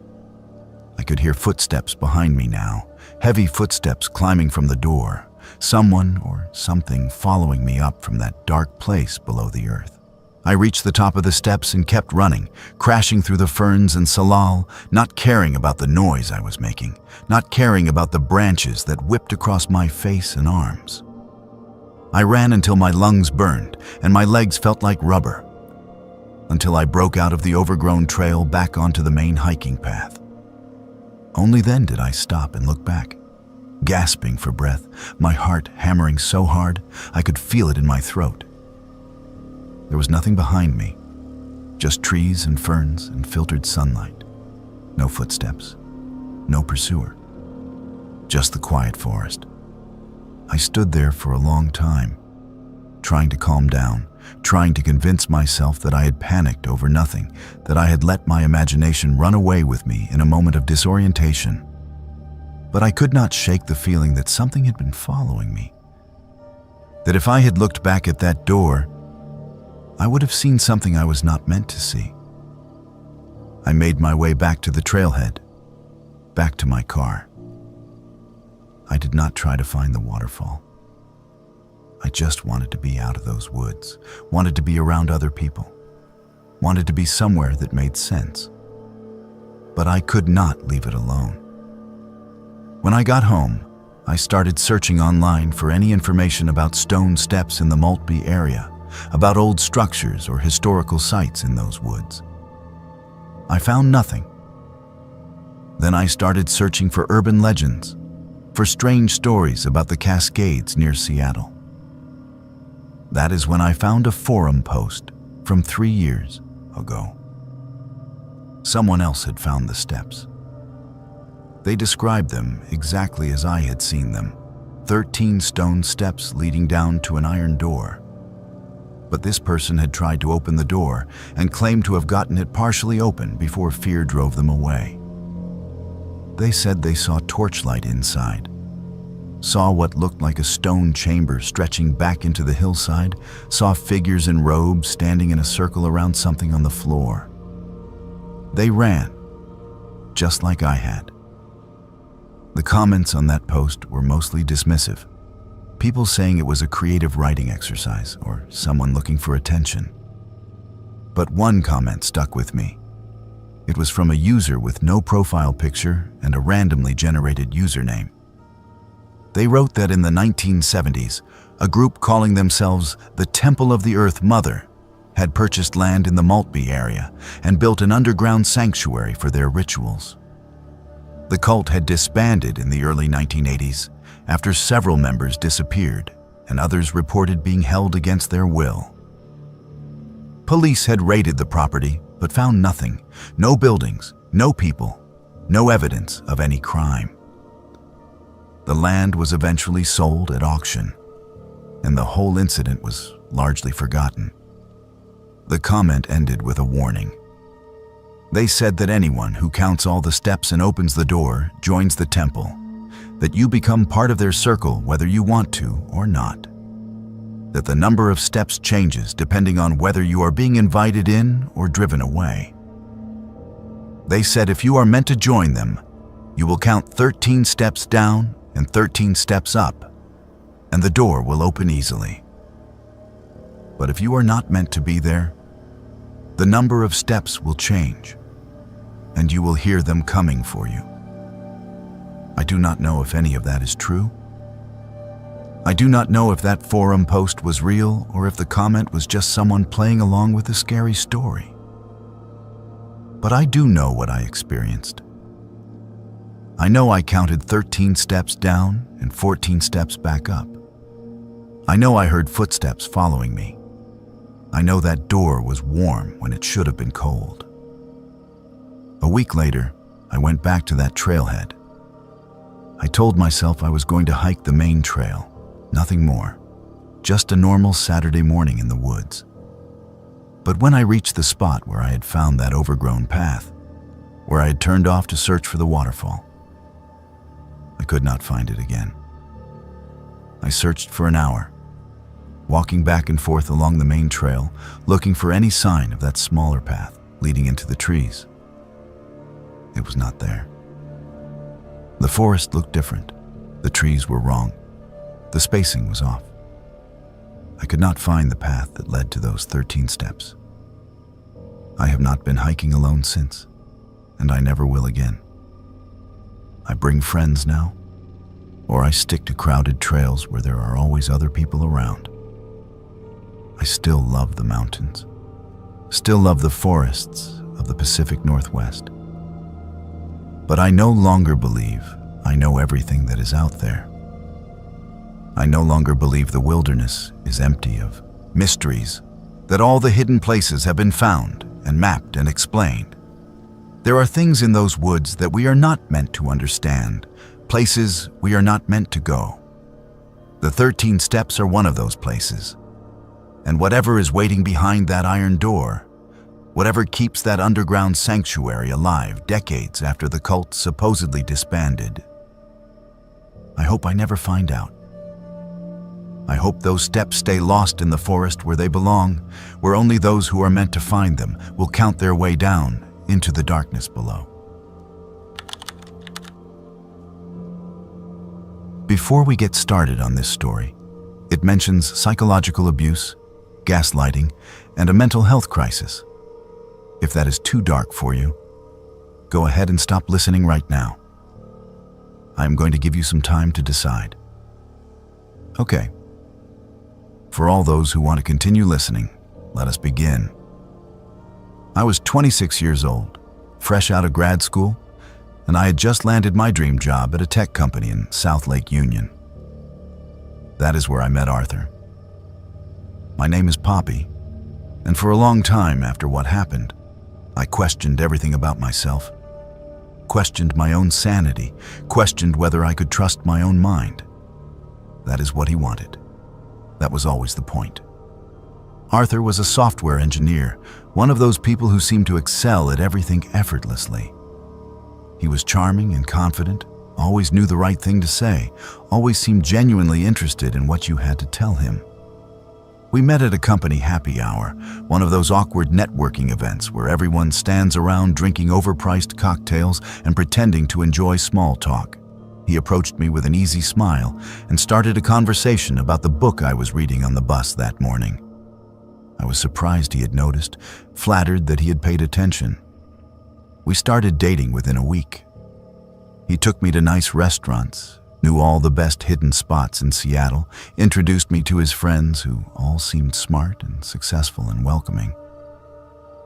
A: I could hear footsteps behind me now, heavy footsteps climbing from the door, someone or something following me up from that dark place below the earth. I reached the top of the steps and kept running, crashing through the ferns and salal, not caring about the noise I was making, not caring about the branches that whipped across my face and arms. I ran until my lungs burned and my legs felt like rubber, until I broke out of the overgrown trail back onto the main hiking path. Only then did I stop and look back, gasping for breath, my heart hammering so hard I could feel it in my throat. There was nothing behind me, just trees and ferns and filtered sunlight. No footsteps, no pursuer, just the quiet forest. I stood there for a long time, trying to calm down, trying to convince myself that I had panicked over nothing, that I had let my imagination run away with me in a moment of disorientation. But I could not shake the feeling that something had been following me. That if I had looked back at that door, I would have seen something I was not meant to see. I made my way back to the trailhead, back to my car. I did not try to find the waterfall. I just wanted to be out of those woods, wanted to be around other people, wanted to be somewhere that made sense. But I could not leave it alone. When I got home, I started searching online for any information about stone steps in the Maltby area, about old structures or historical sites in those woods. I found nothing. Then I started searching for urban legends, for strange stories about the Cascades near Seattle. That is when I found a forum post from 3 years ago. Someone else had found the steps. They described them exactly as I had seen them, 13 stone steps leading down to an iron door. But this person had tried to open the door and claimed to have gotten it partially open before fear drove them away. They said they saw torchlight inside, saw what looked like a stone chamber stretching back into the hillside, saw figures in robes standing in a circle around something on the floor. They ran, just like I had. The comments on that post were mostly dismissive. People saying it was a creative writing exercise or someone looking for attention. But one comment stuck with me. It was from a user with no profile picture and a randomly generated username. They wrote that in the 1970s, a group calling themselves the Temple of the Earth Mother had purchased land in the Maltby area and built an underground sanctuary for their rituals. The cult had disbanded in the early 1980s after several members disappeared and others reported being held against their will. Police had raided the property but found nothing, no buildings, no people, no evidence of any crime. The land was eventually sold at auction, and the whole incident was largely forgotten. The comment ended with a warning. They said that anyone who counts all the steps and opens the door joins the temple, that you become part of their circle whether you want to or not, that the number of steps changes depending on whether you are being invited in or driven away. They said if you are meant to join them, you will count 13 steps down and 13 steps up, and the door will open easily. But if you are not meant to be there, the number of steps will change, and you will hear them coming for you. I do not know if any of that is true. I do not know if that forum post was real or if the comment was just someone playing along with a scary story. But I do know what I experienced. I know I counted 13 steps down and 14 steps back up. I know I heard footsteps following me. I know that door was warm when it should have been cold. A week later, I went back to that trailhead. I told myself I was going to hike the main trail, nothing more, just a normal Saturday morning in the woods. But when I reached the spot where I had found that overgrown path, where I had turned off to search for the waterfall, I could not find it again. I searched for an hour, walking back and forth along the main trail, looking for any sign of that smaller path leading into the trees. It was not there. The forest looked different. The trees were wrong. The spacing was off. I could not find the path that led to those 13 steps. I have not been hiking alone since, and I never will again. I bring friends now, or I stick to crowded trails where there are always other people around. I still love the mountains, still love the forests of the Pacific Northwest. But I no longer believe I know everything that is out there. I no longer believe the wilderness is empty of mysteries, that all the hidden places have been found and mapped and explained. There are things in those woods that we are not meant to understand, places we are not meant to go. The 13 steps are one of those places. And whatever is waiting behind that iron door, whatever keeps that underground sanctuary alive decades after the cult supposedly disbanded, I hope I never find out. I hope those steps stay lost in the forest where they belong, where only those who are meant to find them will count their way down into the darkness below. Before we get started on this story, it mentions psychological abuse, gaslighting, and a mental health crisis. If that is too dark for you, go ahead and stop listening right now. I am going to give you some time to decide. Okay. For all those who want to continue listening, let us begin. I was 26 years old, fresh out of grad school, and I had just landed my dream job at a tech company in South Lake Union. That is where I met Arthur. My name is Poppy, and for a long time after what happened, I questioned everything about myself, questioned my own sanity, questioned whether I could trust my own mind. That is what he wanted. That was always the point. Arthur was a software engineer, one of those people who seem to excel at everything effortlessly. He was charming and confident, always knew the right thing to say, always seemed genuinely interested in what you had to tell him. We met at a company happy hour, one of those awkward networking events where everyone stands around drinking overpriced cocktails and pretending to enjoy small talk. He approached me with an easy smile and started a conversation about the book I was reading on the bus that morning. I was surprised he had noticed, flattered that he had paid attention. We started dating within a week. He took me to nice restaurants, knew all the best hidden spots in Seattle, introduced me to his friends who all seemed smart and successful and welcoming.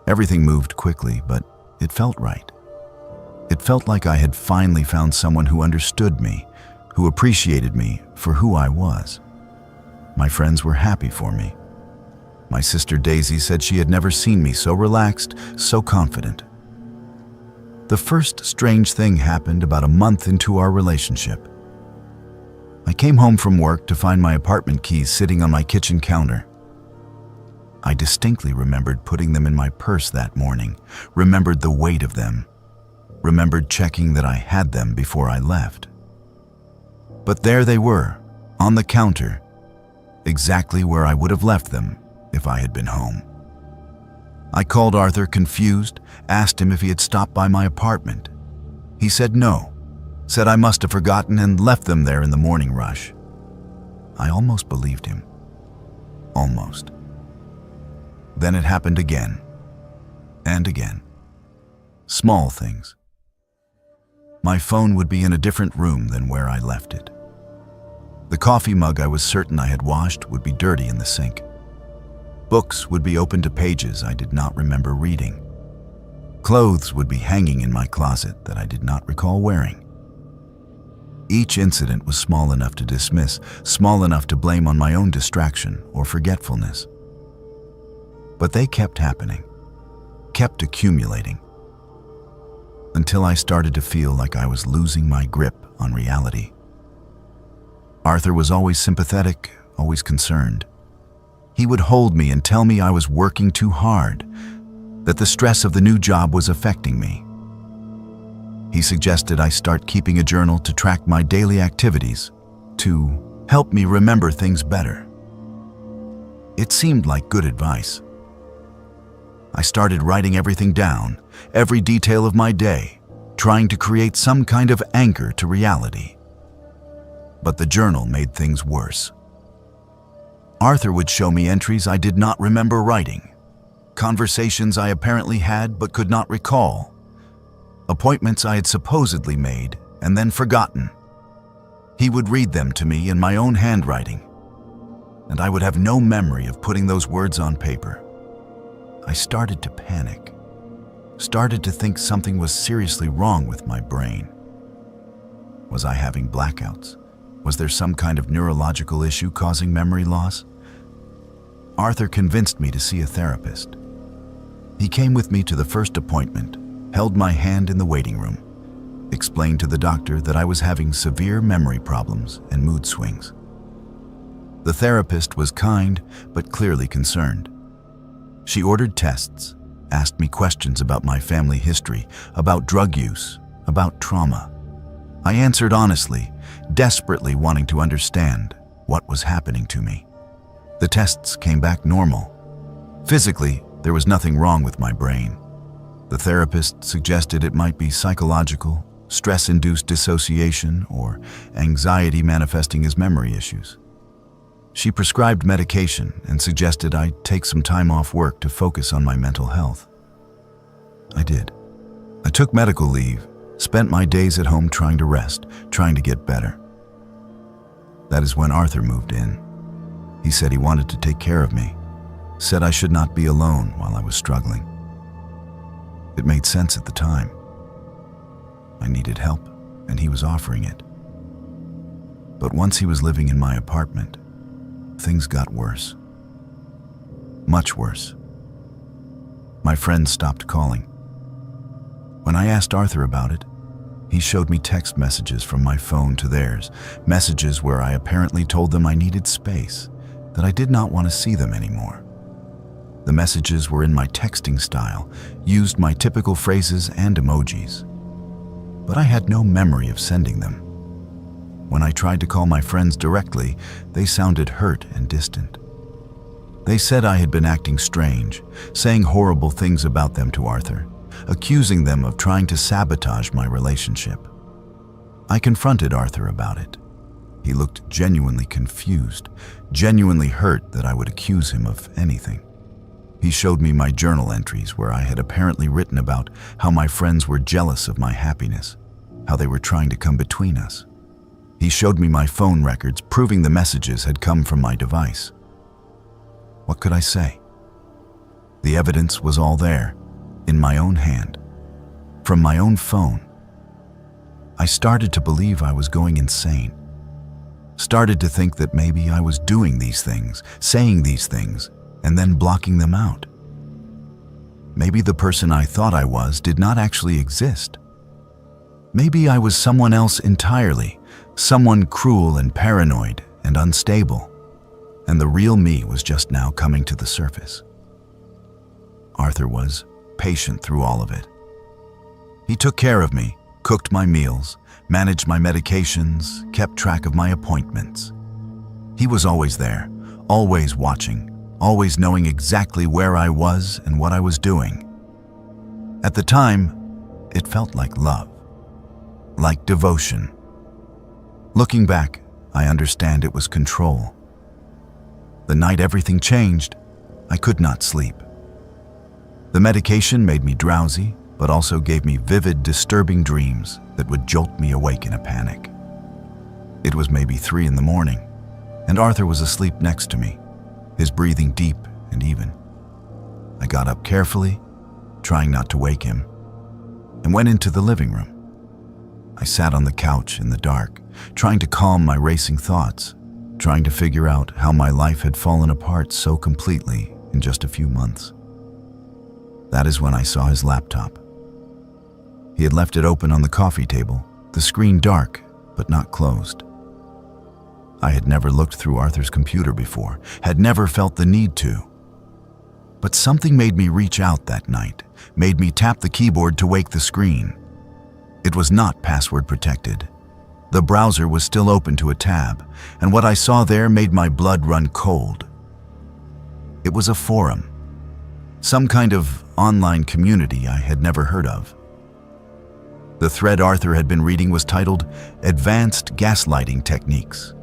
A: Everything moved quickly, but it felt right. It felt like I had finally found someone who understood me, who appreciated me for who I was. My friends were happy for me. My sister Daisy said she had never seen me so relaxed, so confident. The first strange thing happened about a month into our relationship. I came home from work to find my apartment keys sitting on my kitchen counter. I distinctly remembered putting them in my purse that morning, remembered the weight of them, remembered checking that I had them before I left. But there they were, on the counter, exactly where I would have left them if I had been home. I called Arthur confused, asked him if he had stopped by my apartment. He said no, said I must have forgotten and left them there in the morning rush. I almost believed him. Almost. Then it happened again and again. Small things. My phone would be in a different room than where I left it. The coffee mug I was certain I had washed would be dirty in the sink. Books would be open to pages I did not remember reading. Clothes would be hanging in my closet that I did not recall wearing. Each incident was small enough to dismiss, small enough to blame on my own distraction or forgetfulness. But they kept happening, kept accumulating, until I started to feel like I was losing my grip on reality. Arthur was always sympathetic, always concerned. He would hold me and tell me I was working too hard, that the stress of the new job was affecting me. He suggested I start keeping a journal to track my daily activities, to help me remember things better. It seemed like good advice. I started writing everything down, every detail of my day, trying to create some kind of anchor to reality. But the journal made things worse. Arthur would show me entries I did not remember writing, conversations I apparently had but could not recall, appointments I had supposedly made and then forgotten. He would read them to me in my own handwriting, and I would have no memory of putting those words on paper. I started to panic, started to think something was seriously wrong with my brain. Was I having blackouts? Was there some kind of neurological issue causing memory loss? Arthur convinced me to see a therapist. He came with me to the first appointment, held my hand in the waiting room, explained to the doctor that I was having severe memory problems and mood swings. The therapist was kind but clearly concerned. She ordered tests, asked me questions about my family history, about drug use, about trauma. I answered honestly, desperately wanting to understand what was happening to me. The tests came back normal. Physically, there was nothing wrong with my brain. The therapist suggested it might be psychological, stress-induced dissociation, or anxiety manifesting as memory issues. She prescribed medication and suggested I take some time off work to focus on my mental health. I did. I took medical leave, spent my days at home trying to rest, trying to get better. That is when Arthur moved in. He said he wanted to take care of me, said I should not be alone while I was struggling. It made sense at the time. I needed help, and he was offering it. But once he was living in my apartment, things got worse. Much worse. My friends stopped calling. When I asked Arthur about it, he showed me text messages from my phone to theirs, messages where I apparently told them I needed space, that I did not want to see them anymore. The messages were in my texting style, used my typical phrases and emojis. But I had no memory of sending them. When I tried to call my friends directly, they sounded hurt and distant. They said I had been acting strange, saying horrible things about them to Arthur, accusing them of trying to sabotage my relationship. I confronted Arthur about it. He looked genuinely confused, genuinely hurt that I would accuse him of anything. He showed me my journal entries where I had apparently written about how my friends were jealous of my happiness, how they were trying to come between us. He showed me my phone records proving the messages had come from my device. What could I say? The evidence was all there, in my own hand, from my own phone. I started to believe I was going insane. Started to think that maybe I was doing these things, saying these things, and then blocking them out. Maybe the person I thought I was did not actually exist. Maybe I was someone else entirely, someone cruel and paranoid and unstable, and the real me was just now coming to the surface. Arthur was patient through all of it. He took care of me, cooked my meals, managed my medications, kept track of my appointments. He was always there, always watching, always knowing exactly where I was and what I was doing. At the time, it felt like love, like devotion. Looking back, I understand it was control. The night everything changed, I could not sleep. The medication made me drowsy, but also gave me vivid, disturbing dreams that would jolt me awake in a panic. It was maybe 3 in the morning, and Arthur was asleep next to me, his breathing deep and even. I got up carefully, trying not to wake him, and went into the living room. I sat on the couch in the dark, trying to calm my racing thoughts, trying to figure out how my life had fallen apart so completely in just a few months. That is when I saw his laptop. He had left it open on the coffee table, the screen dark but not closed. I had never looked through Arthur's computer before, had never felt the need to. But something made me reach out that night, made me tap the keyboard to wake the screen. It was not password protected. The browser was still open to a tab, and what I saw there made my blood run cold. It was a forum, some kind of online community I had never heard of. The thread Arthur had been reading was titled Advanced Gaslighting Techniques.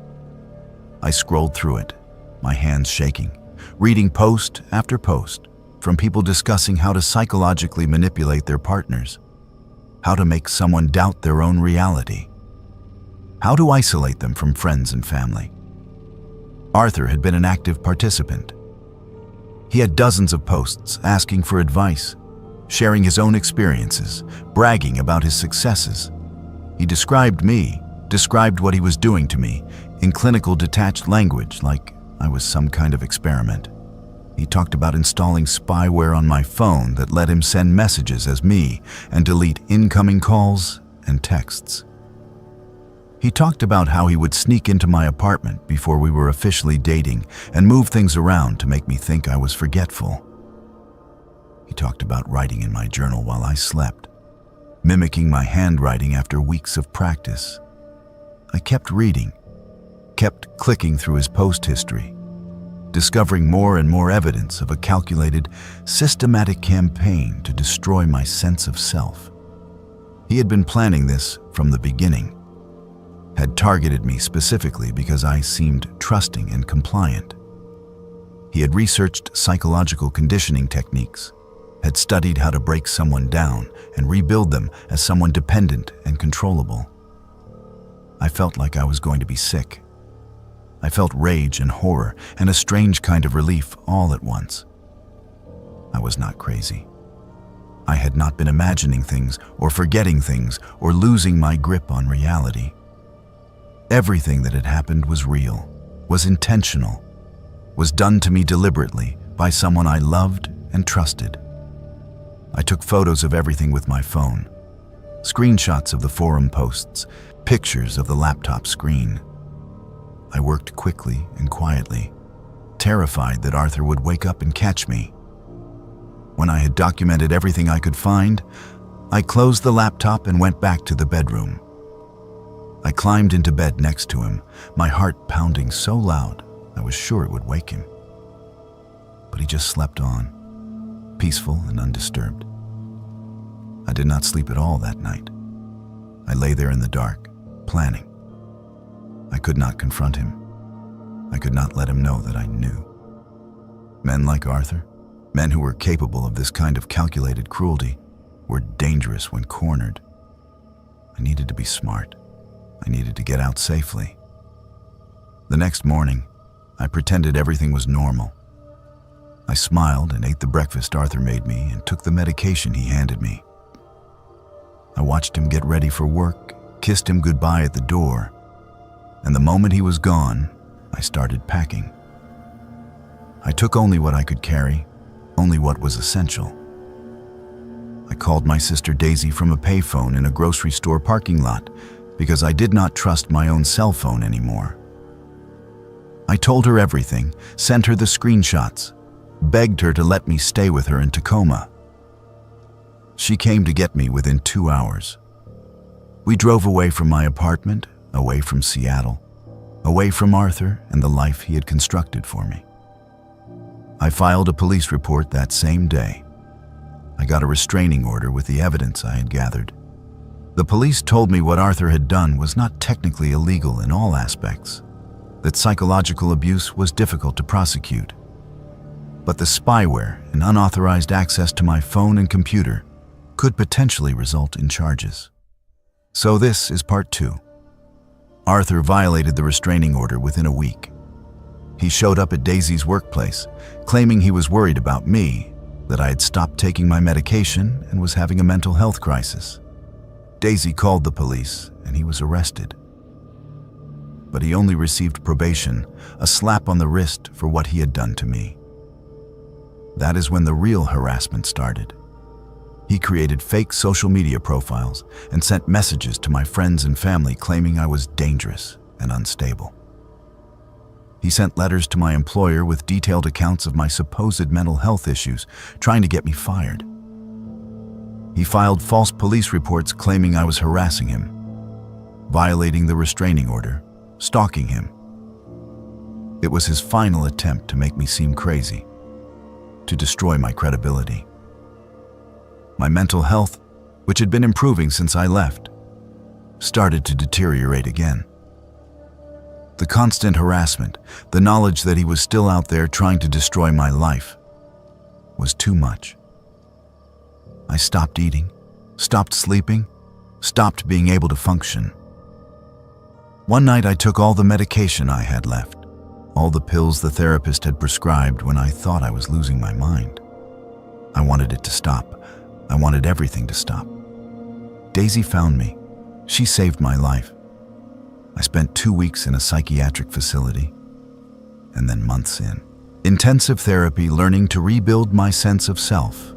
A: I scrolled through it, my hands shaking, reading post after post from people discussing how to psychologically manipulate their partners, how to make someone doubt their own reality, how to isolate them from friends and family. Arthur had been an active participant. He had dozens of posts asking for advice, sharing his own experiences, bragging about his successes. He described what he was doing to me in clinical detached language like I was some kind of experiment. He talked about installing spyware on my phone that let him send messages as me and delete incoming calls and texts. He talked about how he would sneak into my apartment before we were officially dating and move things around to make me think I was forgetful. He talked about writing in my journal while I slept, mimicking my handwriting after weeks of practice. I kept reading, kept clicking through his post history, discovering more and more evidence of a calculated, systematic campaign to destroy my sense of self. He had been planning this from the beginning, had targeted me specifically because I seemed trusting and compliant. He had researched psychological conditioning techniques, had studied how to break someone down and rebuild them as someone dependent and controllable. I felt like I was going to be sick. I felt rage and horror and a strange kind of relief all at once. I was not crazy. I had not been imagining things or forgetting things or losing my grip on reality. Everything that had happened was real, was intentional, was done to me deliberately by someone I loved and trusted. I took photos of everything with my phone, screenshots of the forum posts, pictures of the laptop screen. I worked quickly and quietly, terrified that Arthur would wake up and catch me. When I had documented everything I could find, I closed the laptop and went back to the bedroom. I climbed into bed next to him, my heart pounding so loud I was sure it would wake him. But he just slept on, peaceful and undisturbed. I did not sleep at all that night. I lay there in the dark, planning. I could not confront him. I could not let him know that I knew. Men like Arthur, men who were capable of this kind of calculated cruelty, were dangerous when cornered. I needed to be smart. I needed to get out safely. The next morning, I pretended everything was normal. I smiled and ate the breakfast Arthur made me and took the medication he handed me. I watched him get ready for work, kissed him goodbye at the door, and the moment he was gone, I started packing. I took only what I could carry, only what was essential. I called my sister Daisy from a payphone in a grocery store parking lot because I did not trust my own cell phone anymore. I told her everything, sent her the screenshots, begged her to let me stay with her in Tacoma. She came to get me within 2 hours. We drove away from my apartment, away from Seattle, away from Arthur and the life he had constructed for me. I filed a police report that same day. I got a restraining order with the evidence I had gathered. The police told me what Arthur had done was not technically illegal in all aspects, that psychological abuse was difficult to prosecute. But the spyware and unauthorized access to my phone and computer could potentially result in charges. So this is part 2. Arthur violated the restraining order within a week. He showed up at Daisy's workplace, claiming he was worried about me, that I had stopped taking my medication and was having a mental health crisis. Daisy called the police and he was arrested. But he only received probation, a slap on the wrist for what he had done to me. That is when the real harassment started. He created fake social media profiles and sent messages to my friends and family claiming I was dangerous and unstable. He sent letters to my employer with detailed accounts of my supposed mental health issues, trying to get me fired. He filed false police reports claiming I was harassing him, violating the restraining order, stalking him. It was his final attempt to make me seem crazy, to destroy my credibility. My mental health, which had been improving since I left, started to deteriorate again. The constant harassment, the knowledge that he was still out there trying to destroy my life, was too much. I stopped eating, stopped sleeping, stopped being able to function. One night I took all the medication I had left, all the pills the therapist had prescribed when I thought I was losing my mind. I wanted it to stop. I wanted everything to stop. Daisy found me. She saved my life. I spent 2 weeks in a psychiatric facility, and then months in intensive therapy, learning to rebuild my sense of self,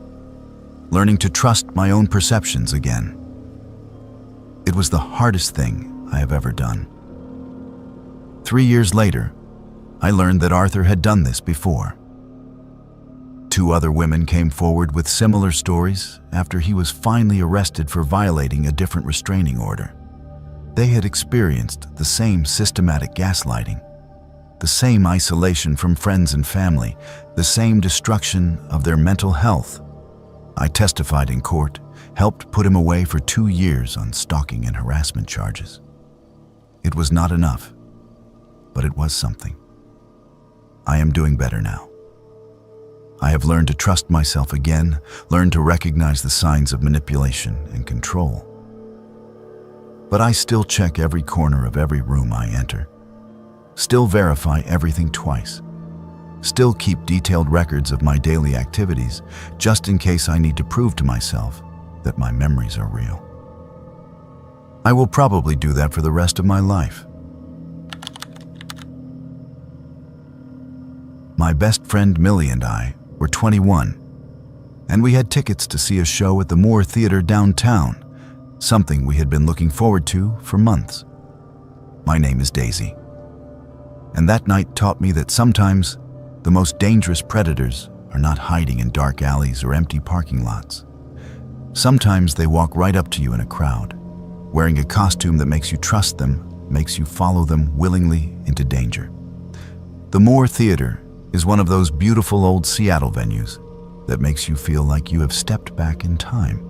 A: learning to trust my own perceptions again. It was the hardest thing I have ever done. 3 years later, I learned that Arthur had done this before. 2 other women came forward with similar stories after he was finally arrested for violating a different restraining order. They had experienced the same systematic gaslighting, the same isolation from friends and family, the same destruction of their mental health. I testified in court, helped put him away for 2 years on stalking and harassment charges. It was not enough, but it was something. I am doing better now. I have learned to trust myself again, learned to recognize the signs of manipulation and control. But I still check every corner of every room I enter, still verify everything twice, still keep detailed records of my daily activities, just in case I need to prove to myself that my memories are real. I will probably do that for the rest of my life. My best friend Millie and I were 21, and we had tickets to see a show at the Moore Theater downtown, something we had been looking forward to for months. My name is Daisy, and that night taught me that sometimes the most dangerous predators are not hiding in dark alleys or empty parking lots. Sometimes they walk right up to you in a crowd, wearing a costume that makes you trust them, makes you follow them willingly into danger. The Moore Theater is one of those beautiful old Seattle venues that makes you feel like you have stepped back in time.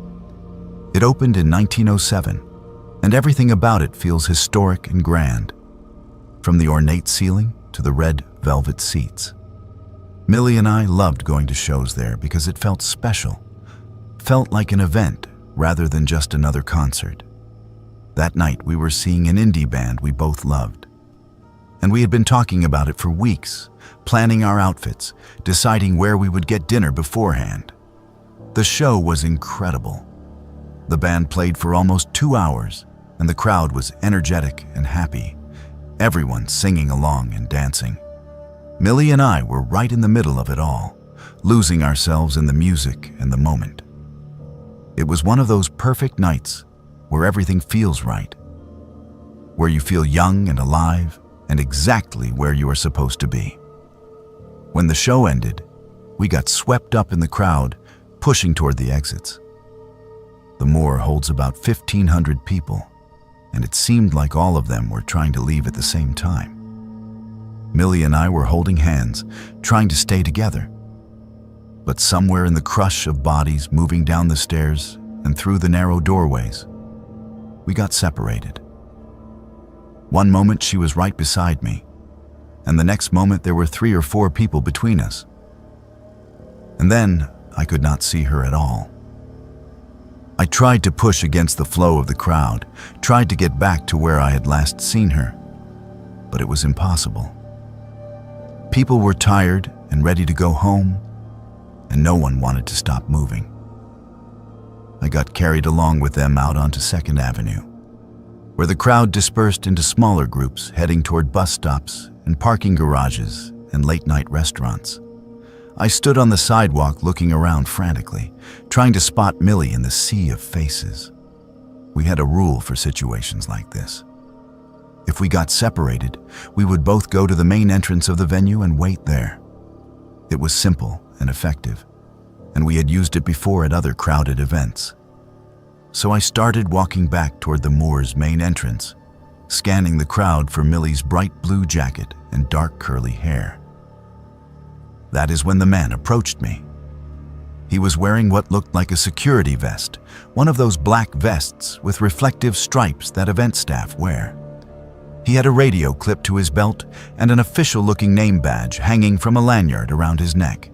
A: It opened in 1907, and everything about it feels historic and grand, from the ornate ceiling to the red velvet seats. Millie and I loved going to shows there because it felt special, felt like an event rather than just another concert. That night we were seeing an indie band we both loved, and we had been talking about it for weeks, planning our outfits, deciding where we would get dinner beforehand. The show was incredible. The band played for almost 2 hours, and the crowd was energetic and happy, everyone singing along and dancing. Millie and I were right in the middle of it all, losing ourselves in the music and the moment. It was one of those perfect nights where everything feels right, where you feel young and alive and exactly where you are supposed to be. When the show ended, we got swept up in the crowd, pushing toward the exits. The Moore holds about 1,500 people, and it seemed like all of them were trying to leave at the same time. Millie and I were holding hands, trying to stay together. But somewhere in the crush of bodies moving down the stairs and through the narrow doorways, we got separated. One moment she was right beside me, and the next moment there were 3 or 4 people between us. And then I could not see her at all. I tried to push against the flow of the crowd, tried to get back to where I had last seen her, but it was impossible. People were tired and ready to go home, and no one wanted to stop moving. I got carried along with them out onto 2nd Avenue, where the crowd dispersed into smaller groups heading toward bus stops and parking garages and late-night restaurants. I stood on the sidewalk looking around frantically, trying to spot Millie in the sea of faces. We had a rule for situations like this. If we got separated, we would both go to the main entrance of the venue and wait there. It was simple and effective, and we had used it before at other crowded events. So I started walking back toward the Moor's main entrance, scanning the crowd for Millie's bright blue jacket and dark curly hair. That is when the man approached me. He was wearing what looked like a security vest, one of those black vests with reflective stripes that event staff wear. He had a radio clipped to his belt and an official-looking name badge hanging from a lanyard around his neck.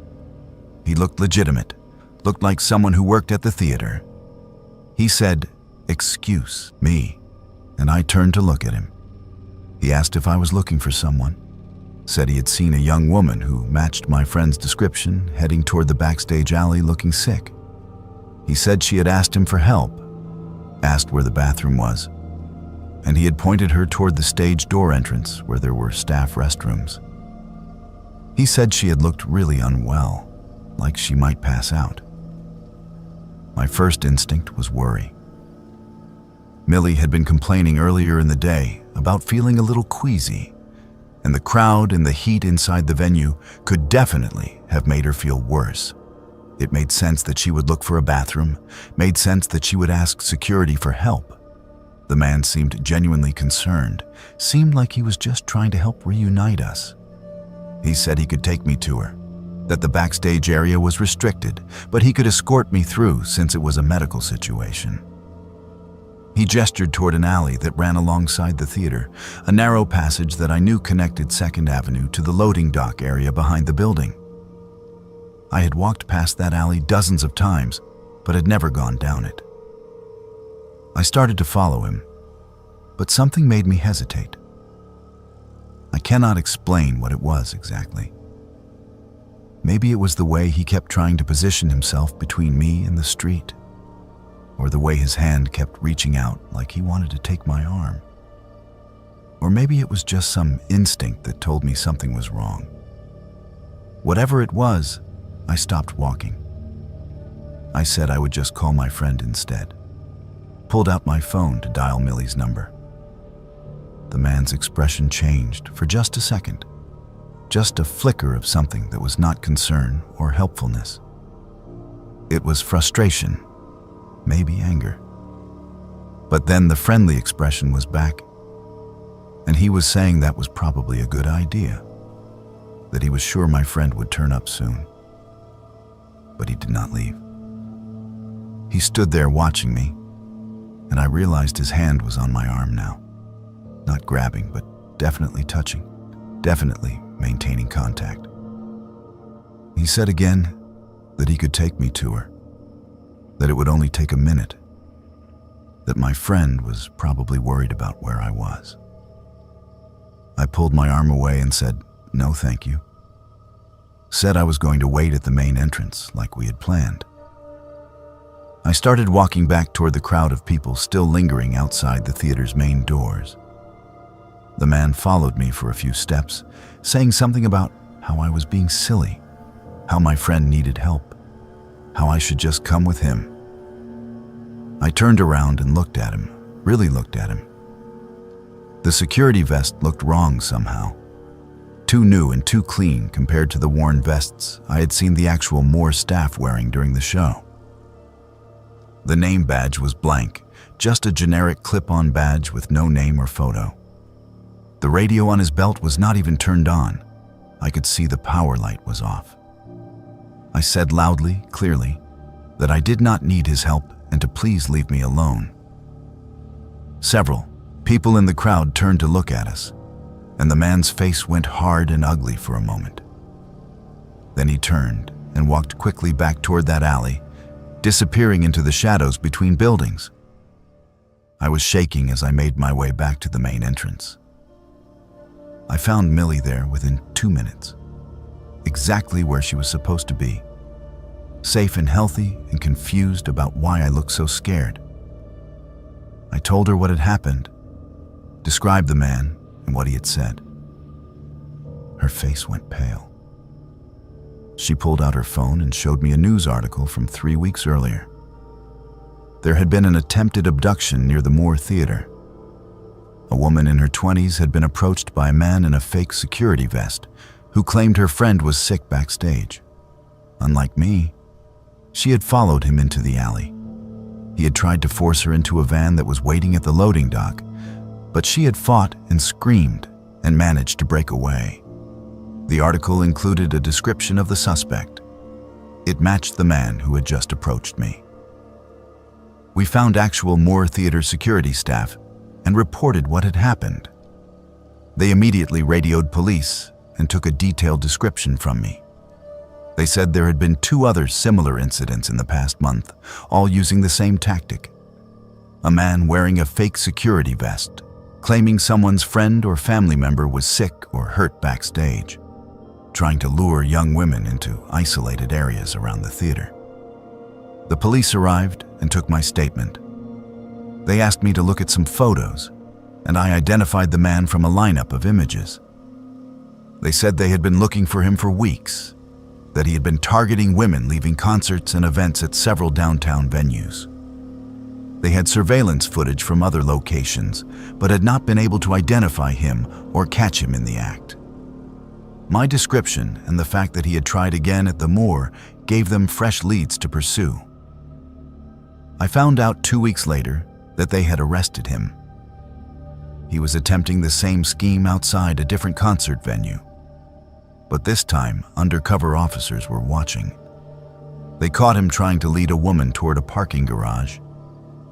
A: He looked legitimate, looked like someone who worked at the theater. He said, "Excuse me," and I turned to look at him. He asked if I was looking for someone, said he had seen a young woman who matched my friend's description heading toward the backstage alley looking sick. He said she had asked him for help, asked where the bathroom was, and he had pointed her toward the stage door entrance where there were staff restrooms. He said she had looked really unwell, like she might pass out. My first instinct was worry. Millie had been complaining earlier in the day about feeling a little queasy, and the crowd and the heat inside the venue could definitely have made her feel worse. It made sense that she would look for a bathroom, made sense that she would ask security for help. The man seemed genuinely concerned, seemed like he was just trying to help reunite us. He said he could take me to her, that the backstage area was restricted, but he could escort me through since it was a medical situation. He gestured toward an alley that ran alongside the theater, a narrow passage that I knew connected 2nd Avenue to the loading dock area behind the building. I had walked past that alley dozens of times, but had never gone down it. I started to follow him, but something made me hesitate. I cannot explain what it was exactly. Maybe it was the way he kept trying to position himself between me and the street, or the way his hand kept reaching out like he wanted to take my arm. Or maybe it was just some instinct that told me something was wrong. Whatever it was, I stopped walking. I said I would just call my friend instead. Pulled out my phone to dial Millie's number. The man's expression changed for just a second. Just a flicker of something that was not concern or helpfulness. It was frustration, maybe anger. But then the friendly expression was back, and he was saying that was probably a good idea, that he was sure my friend would turn up soon. But he did not leave. He stood there watching me, and I realized his hand was on my arm now. Not grabbing, but definitely touching, definitely maintaining contact. He said again that he could take me to her, that it would only take a minute, that my friend was probably worried about where I was. I pulled my arm away and said, "No, thank you." Said I was going to wait at the main entrance like we had planned. I started walking back toward the crowd of people still lingering outside the theater's main doors. The man followed me for a few steps, saying something about how I was being silly, how my friend needed help, how I should just come with him. I turned around and looked at him, really looked at him. The security vest looked wrong somehow. Too new and too clean compared to the worn vests I had seen the actual Moore staff wearing during the show. The name badge was blank, just a generic clip-on badge with no name or photo. The radio on his belt was not even turned on. I could see the power light was off. I said loudly, clearly, that I did not need his help and to please leave me alone. Several people in the crowd turned to look at us, and the man's face went hard and ugly for a moment. Then he turned and walked quickly back toward that alley, disappearing into the shadows between buildings. I was shaking as I made my way back to the main entrance. I found Millie there within 2 minutes, exactly where she was supposed to be, safe and healthy and confused about why I looked so scared. I told her what had happened, described the man and what he had said. Her face went pale. She pulled out her phone and showed me a news article from 3 weeks earlier. There had been an attempted abduction near the Moore Theater. A woman in her 20s had been approached by a man in a fake security vest who claimed her friend was sick backstage. Unlike me, she had followed him into the alley. He had tried to force her into a van that was waiting at the loading dock, but she had fought and screamed and managed to break away. The article included a description of the suspect. It matched the man who had just approached me. We found actual Moore Theater security staff and reported what had happened. They immediately radioed police and took a detailed description from me. They said there had been 2 other similar incidents in the past month, all using the same tactic. A man wearing a fake security vest, claiming someone's friend or family member was sick or hurt backstage, trying to lure young women into isolated areas around the theater. The police arrived and took my statement. They asked me to look at some photos, and I identified the man from a lineup of images. They said they had been looking for him for weeks, that he had been targeting women leaving concerts and events at several downtown venues. They had surveillance footage from other locations, but had not been able to identify him or catch him in the act. My description and the fact that he had tried again at the Moore gave them fresh leads to pursue. I found out 2 weeks later that they had arrested him. He was attempting the same scheme outside a different concert venue. But this time, undercover officers were watching. They caught him trying to lead a woman toward a parking garage,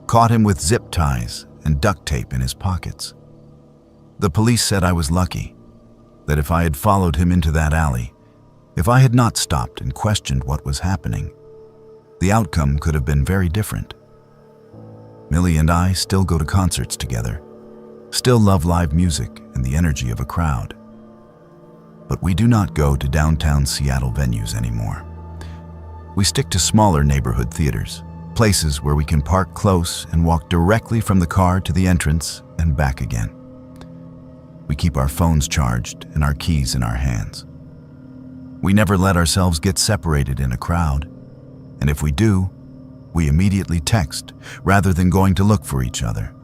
A: caught him with zip ties and duct tape in his pockets. The police said I was lucky, that if I had followed him into that alley, if I had not stopped and questioned what was happening, the outcome could have been very different. Millie and I still go to concerts together, still love live music and the energy of a crowd. But we do not go to downtown Seattle venues anymore. We stick to smaller neighborhood theaters, places where we can park close and walk directly from the car to the entrance and back again. We keep our phones charged and our keys in our hands. We never let ourselves get separated in a crowd, and if we do, we immediately text rather than going to look for each other.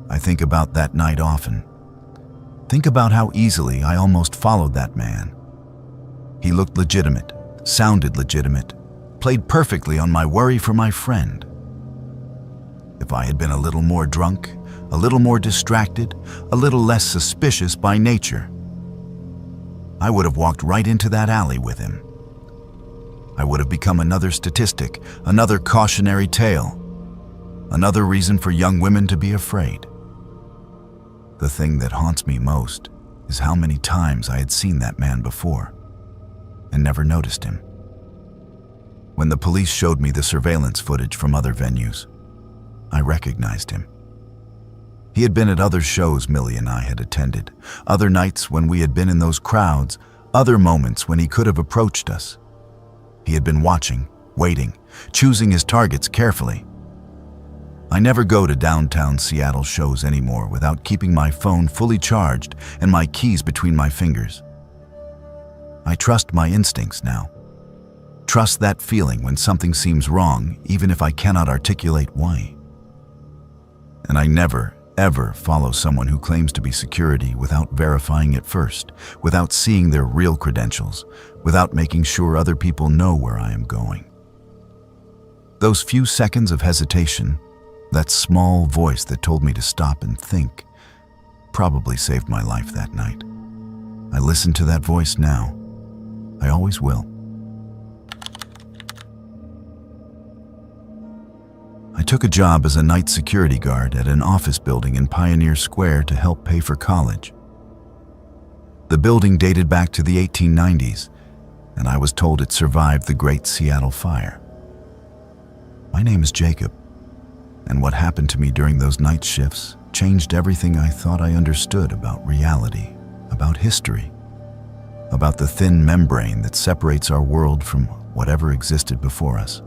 A: I think about that night often. Think about how easily I almost followed that man. He looked legitimate, sounded legitimate, played perfectly on my worry for my friend. If I had been a little more drunk, a little more distracted, a little less suspicious by nature, I would have walked right into that alley with him. I would have become another statistic, another cautionary tale, another reason for young women to be afraid. The thing that haunts me most is how many times I had seen that man before and never noticed him. When the police showed me the surveillance footage from other venues, I recognized him. He had been at other shows Millie and I had attended, other nights when we had been in those crowds, other moments when he could have approached us. He had been watching, waiting, choosing his targets carefully. I never go to downtown Seattle shows anymore without keeping my phone fully charged and my keys between my fingers. I trust my instincts now. Trust that feeling when something seems wrong, even if I cannot articulate why. And I never, ever follow someone who claims to be security without verifying it first, without seeing their real credentials, without making sure other people know where I am going. Those few seconds of hesitation, that small voice that told me to stop and think, probably saved my life that night. I listen to that voice now. I always will. I took a job as a night security guard at an office building in Pioneer Square to help pay for college. The building dated back to the 1890s, and I was told it survived the Great Seattle Fire. My name is Jacob, and what happened to me during those night shifts changed everything I thought I understood about reality, about history, about the thin membrane that separates our world from whatever existed before us.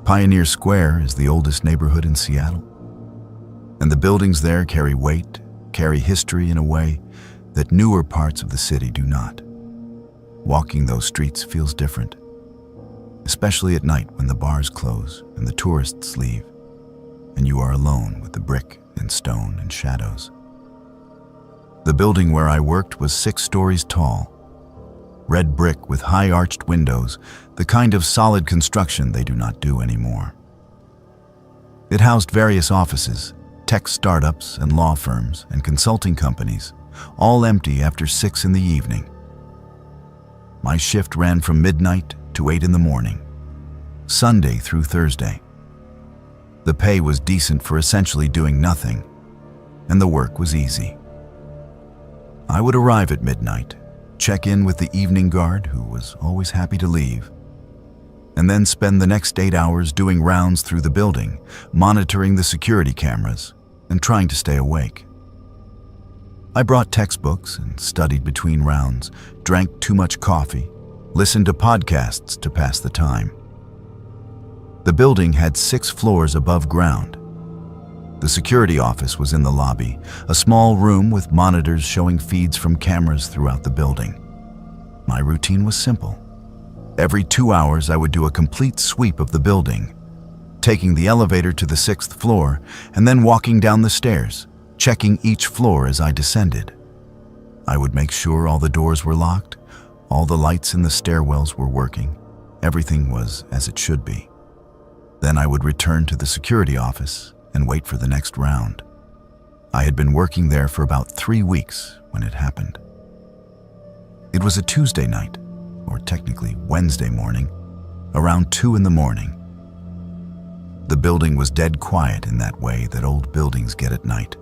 A: Pioneer Square is the oldest neighborhood in Seattle, and the buildings there carry weight, carry history in a way that newer parts of the city do not. Walking those streets feels different, especially at night when the bars close and the tourists leave, and you are alone with the brick and stone and shadows. The building where I worked was 6 stories tall, red brick with high arched windows, the kind of solid construction they do not do anymore. It housed various offices, tech startups and law firms and consulting companies, all empty after 6 in the evening. My shift ran from midnight to 8 in the morning, Sunday through Thursday. The pay was decent for essentially doing nothing, and the work was easy. I would arrive at midnight, check in with the evening guard, who was always happy to leave, and then spend the next 8 hours doing rounds through the building, monitoring the security cameras, and trying to stay awake. I brought textbooks and studied between rounds, drank too much coffee, listened to podcasts to pass the time. The building had 6 floors above ground. The security office was in the lobby, a small room with monitors showing feeds from cameras throughout the building. My routine was simple. Every 2 hours, I would do a complete sweep of the building, taking the elevator to the 6th floor and then walking down the stairs, checking each floor as I descended. I would make sure all the doors were locked, all the lights in the stairwells were working, everything was as it should be. Then I would return to the security office and wait for the next round. I had been working there for about 3 weeks when it happened. It was a Tuesday night, or technically Wednesday morning, around 2 in the morning. The building was dead quiet in that way that old buildings get at night.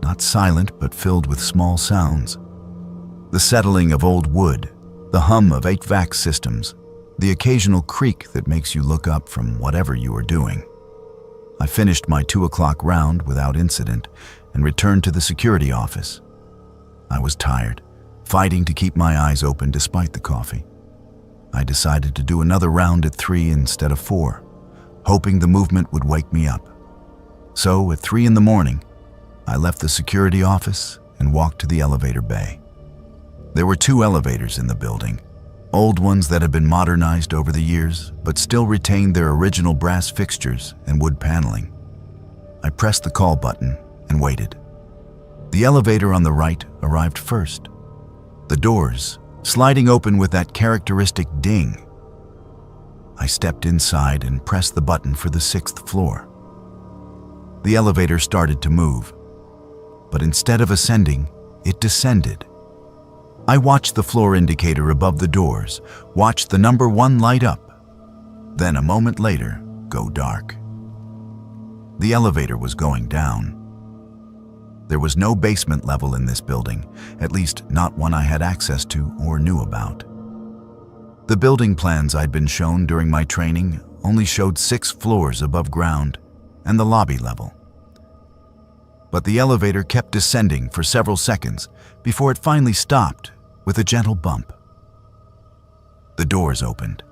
A: Not silent, but filled with small sounds. The settling of old wood, the hum of HVAC systems, the occasional creak that makes you look up from whatever you are doing. I finished my 2 o'clock round without incident and returned to the security office. I was tired, fighting to keep my eyes open despite the coffee. I decided to do another round at 3 instead of 4, hoping the movement would wake me up. So at 3 in the morning, I left the security office and walked to the elevator bay. There were 2 elevators in the building, old ones that had been modernized over the years, but still retained their original brass fixtures and wood paneling. I pressed the call button and waited. The elevator on the right arrived first. The doors sliding open with that characteristic ding. I stepped inside and pressed the button for the 6th floor. The elevator started to move, but instead of ascending, it descended. I watched the floor indicator above the doors, watched the number 1 light up, then a moment later go dark. The elevator was going down. There was no basement level in this building, at least not one I had access to or knew about. The building plans I'd been shown during my training only showed 6 floors above ground and the lobby level. But the elevator kept descending for several seconds before it finally stopped with a gentle bump. The doors opened.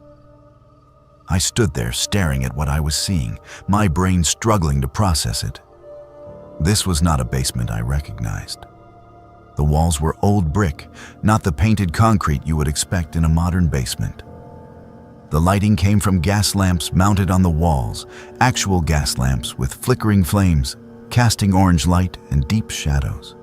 A: I stood there staring at what I was seeing, my brain struggling to process it. This was not a basement I recognized. The walls were old brick, not the painted concrete you would expect in a modern basement. The lighting came from gas lamps mounted on the walls, actual gas lamps with flickering flames, casting orange light and deep shadows.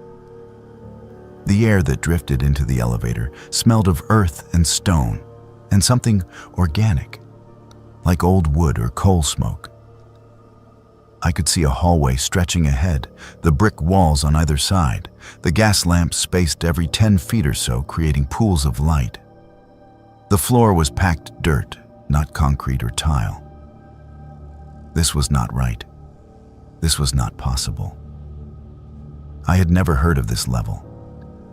A: The air that drifted into the elevator smelled of earth and stone and something organic, like old wood or coal smoke. I could see a hallway stretching ahead, the brick walls on either side, the gas lamps spaced every 10 feet or so, creating pools of light. The floor was packed dirt, not concrete or tile. This was not right. This was not possible. I had never heard of this level,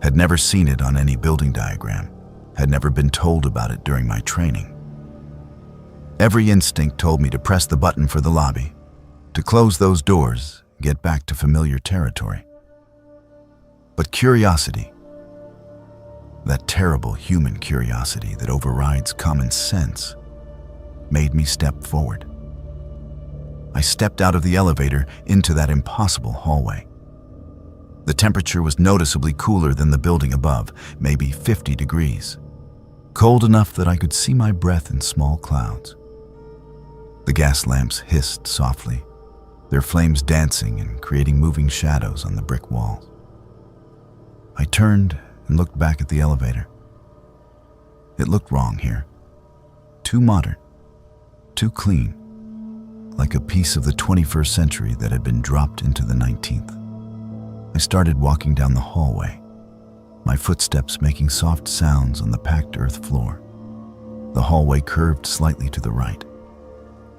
A: had never seen it on any building diagram. had never been told about it during my training. Every instinct told me to press the button for the lobby, to close those doors, get back to familiar territory. But curiosity, that terrible human curiosity that overrides common sense, made me step forward. I stepped out of the elevator into that impossible hallway. The temperature was noticeably cooler than the building above, maybe 50 degrees. Cold enough that I could see my breath in small clouds. The gas lamps hissed softly, their flames dancing and creating moving shadows on the brick walls. I turned and looked back at the elevator. It looked wrong here. Too modern, too clean, like a piece of the 21st century that had been dropped into the 19th. I started walking down the hallway, my footsteps making soft sounds on the packed earth floor. The hallway curved slightly to the right,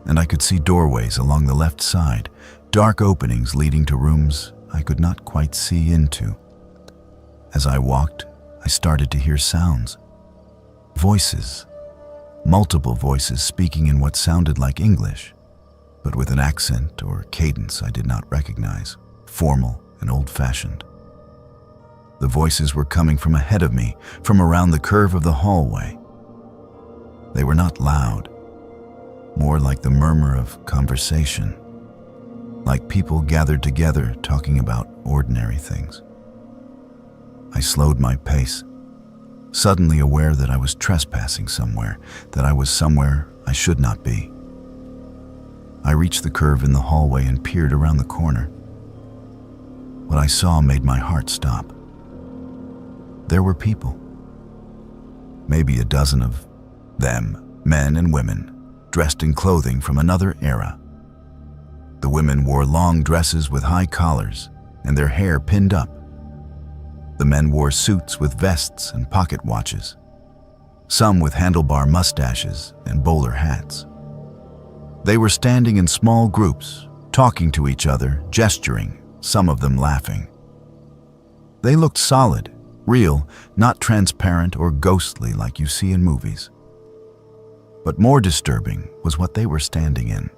A: and I could see doorways along the left side, dark openings leading to rooms I could not quite see into. As I walked, I started to hear sounds. Voices. Multiple voices speaking in what sounded like English, but with an accent or cadence I did not recognize, formal and old-fashioned. The voices were coming from ahead of me, from around the curve of the hallway. They were not loud, more like the murmur of conversation, like people gathered together talking about ordinary things. I slowed my pace, suddenly aware that I was trespassing somewhere, that I was somewhere I should not be. I reached the curve in the hallway and peered around the corner. What I saw made my heart stop. There were people. Maybe a dozen of them, men and women, dressed in clothing from another era. The women wore long dresses with high collars and their hair pinned up. The men wore suits with vests and pocket watches, some with handlebar mustaches and bowler hats. They were standing in small groups, talking to each other, gesturing, some of them laughing. They looked solid, real, not transparent or ghostly like you see in movies. But more disturbing was what they were standing in.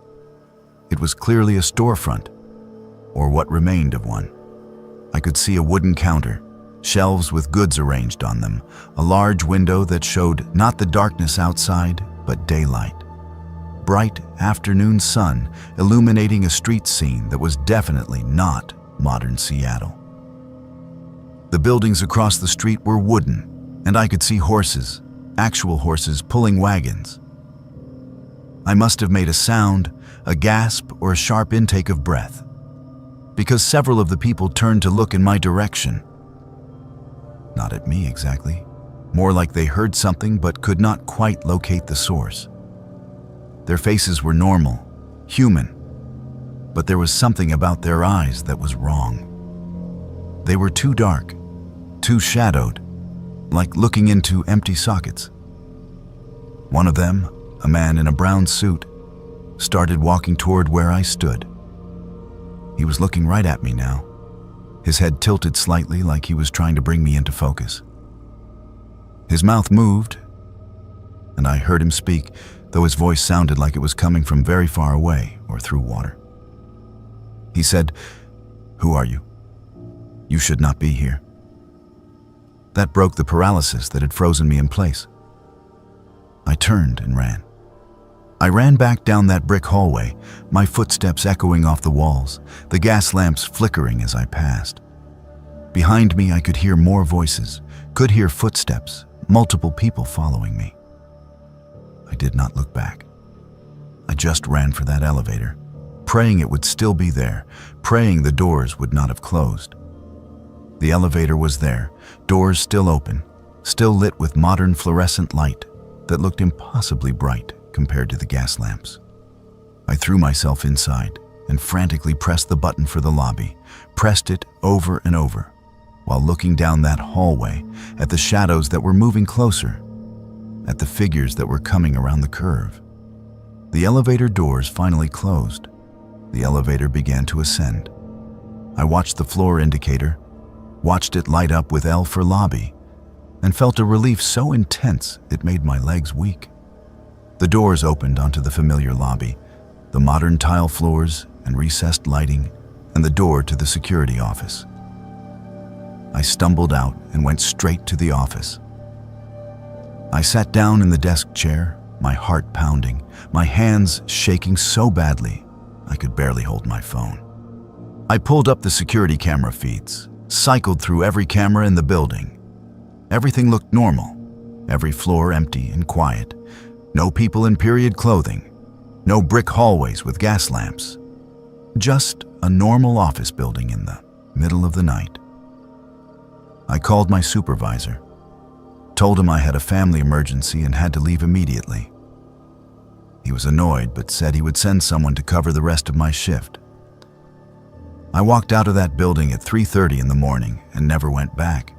A: It was clearly a storefront, or what remained of one. I could see a wooden counter, shelves with goods arranged on them, a large window that showed not the darkness outside, but daylight. Bright afternoon sun illuminating a street scene that was definitely not modern Seattle. The buildings across the street were wooden, and I could see horses, actual horses pulling wagons. I must have made a sound, a gasp, or a sharp intake of breath, because several of the people turned to look in my direction. Not at me exactly, more like they heard something but could not quite locate the source. Their faces were normal, human, but there was something about their eyes that was wrong. They were too dark, too shadowed, like looking into empty sockets. One of them, a man in a brown suit, started walking toward where I stood. He was looking right at me now, his head tilted slightly like he was trying to bring me into focus. His mouth moved, and I heard him speak, though his voice sounded like it was coming from very far away or through water. He said, "Who are you? You should not be here." That broke the paralysis that had frozen me in place. I turned and ran. I ran back down that brick hallway, my footsteps echoing off the walls, the gas lamps flickering as I passed. Behind me, I could hear more voices, could hear footsteps, multiple people following me. I did not look back. I just ran for that elevator, praying it would still be there, praying the doors would not have closed. The elevator was there, doors still open, still lit with modern fluorescent light that looked impossibly bright compared to the gas lamps. I threw myself inside and frantically pressed the button for the lobby, pressed it over and over, while looking down that hallway at the shadows that were moving closer, at the figures that were coming around the curve. The elevator doors finally closed. The elevator began to ascend. I watched the floor indicator, watched it light up with L for lobby, and felt a relief so intense it made my legs weak. The doors opened onto the familiar lobby, the modern tile floors and recessed lighting, and the door to the security office. I stumbled out and went straight to the office. I sat down in the desk chair, my heart pounding, my hands shaking so badly I could barely hold my phone. I pulled up the security camera feeds, cycled through every camera in the building. Everything looked normal, every floor empty and quiet, no people in period clothing, no brick hallways with gas lamps. Just a normal office building in the middle of the night. I called my supervisor, told him I had a family emergency and had to leave immediately. He was annoyed but said he would send someone to cover the rest of my shift. I walked out of that building at 3:30 in the morning and never went back.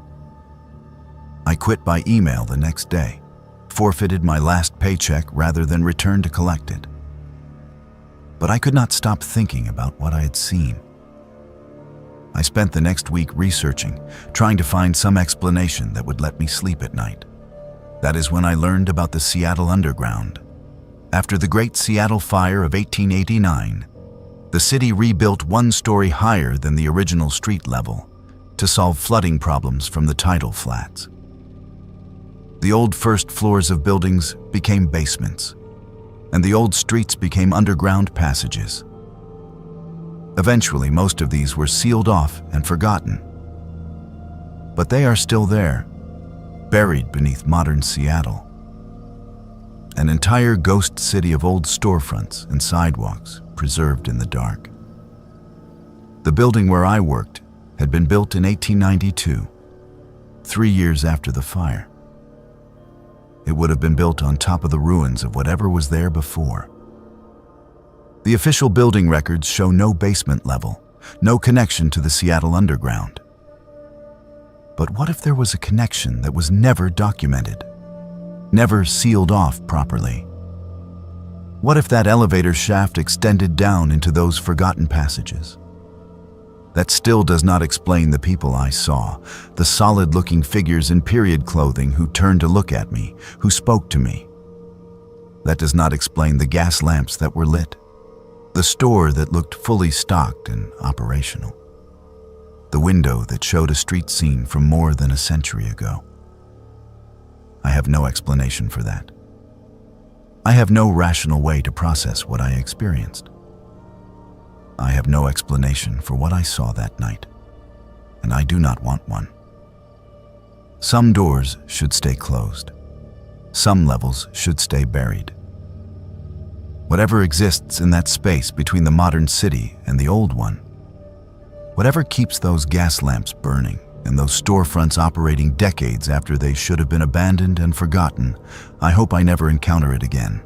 A: I quit by email the next day, forfeited my last paycheck rather than return to collect it. But I could not stop thinking about what I had seen. I spent the next week researching, trying to find some explanation that would let me sleep at night. That is when I learned about the Seattle Underground. After the Great Seattle Fire of 1889, the city rebuilt one story higher than the original street level to solve flooding problems from the tidal flats. The old first floors of buildings became basements, and the old streets became underground passages. Eventually, most of these were sealed off and forgotten. But they are still there, buried beneath modern Seattle. An entire ghost city of old storefronts and sidewalks preserved in the dark. The building where I worked had been built in 1892, 3 years after the fire. It would have been built on top of the ruins of whatever was there before. The official building records show no basement level, no connection to the Seattle Underground. But what if there was a connection that was never documented, never sealed off properly? What if that elevator shaft extended down into those forgotten passages? That still does not explain the people I saw, the solid-looking figures in period clothing who turned to look at me, who spoke to me. That does not explain the gas lamps that were lit, the store that looked fully stocked and operational, the window that showed a street scene from more than a century ago. I have no explanation for that. I have no rational way to process what I experienced. I have no explanation for what I saw that night, and I do not want one. Some doors should stay closed. Some levels should stay buried. Whatever exists in that space between the modern city and the old one, whatever keeps those gas lamps burning and those storefronts operating decades after they should have been abandoned and forgotten, I hope I never encounter it again.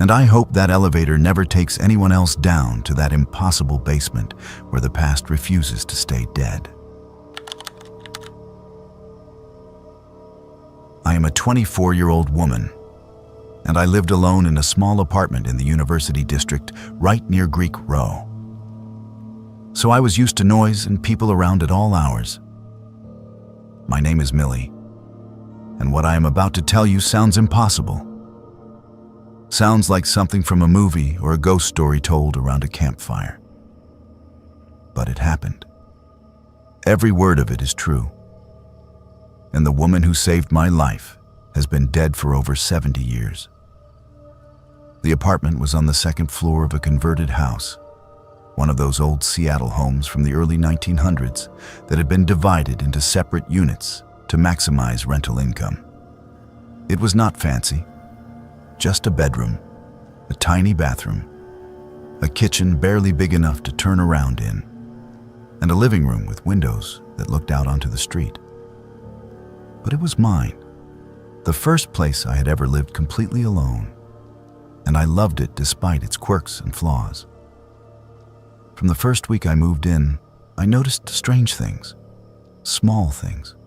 A: And I hope that elevator never takes anyone else down to that impossible basement where the past refuses to stay dead. I am a 24-year-old woman, and I lived alone in a small apartment in the University District right near Greek Row. So I was used to noise and people around at all hours. My name is Millie, and what I am about to tell you sounds impossible. Sounds like something from a movie or a ghost story told around a campfire. But it happened. Every word of it is true. And the woman who saved my life has been dead for over 70 years. The apartment was on the second floor of a converted house, one of those old Seattle homes from the early 1900s that had been divided into separate units to maximize rental income. It was not fancy. Just a bedroom, a tiny bathroom, a kitchen barely big enough to turn around in, and a living room with windows that looked out onto the street. But it was mine, the first place I had ever lived completely alone, and I loved it despite its quirks and flaws. From the first week I moved in, I noticed strange things, small things.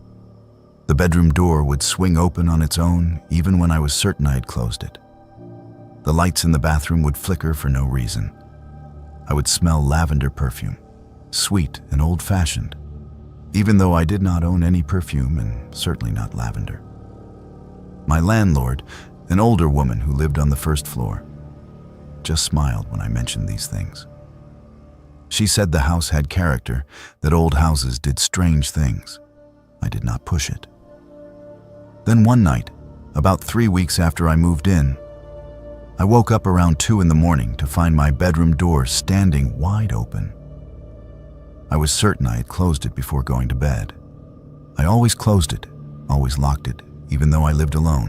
A: The bedroom door would swing open on its own even when I was certain I had closed it. The lights in the bathroom would flicker for no reason. I would smell lavender perfume, sweet and old-fashioned, even though I did not own any perfume and certainly not lavender. My landlord, an older woman who lived on the first floor, just smiled when I mentioned these things. She said the house had character, that old houses did strange things. I did not push it. Then one night, about 3 weeks after I moved in, I woke up around 2 in the morning to find my bedroom door standing wide open. I was certain I had closed it before going to bed. I always closed it, always locked it, even though I lived alone.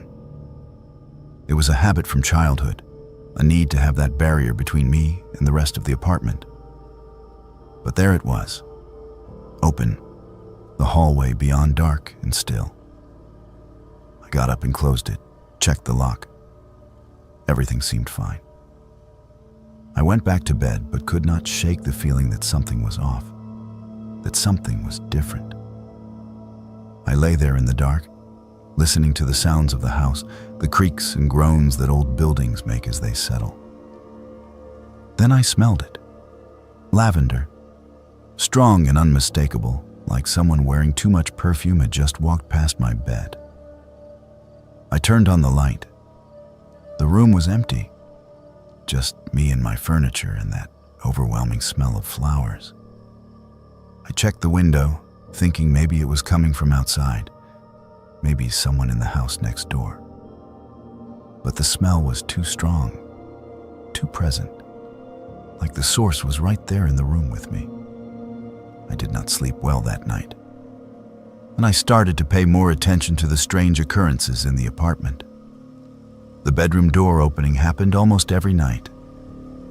A: It was a habit from childhood, a need to have that barrier between me and the rest of the apartment. But there it was, open, the hallway beyond dark and still. I got up and closed it, checked the lock. Everything seemed fine. I went back to bed but could not shake the feeling that something was off, that something was different. I lay there in the dark, listening to the sounds of the house, the creaks and groans that old buildings make as they settle. Then I smelled it. Lavender. Strong and unmistakable, like someone wearing too much perfume had just walked past my bed. I turned on the light. The room was empty. Just me and my furniture and that overwhelming smell of flowers. I checked the window, thinking maybe it was coming from outside. Maybe someone in the house next door. But the smell was too strong, too present, like the source was right there in the room with me. I did not sleep well that night, and I started to pay more attention to the strange occurrences in the apartment. The bedroom door opening happened almost every night.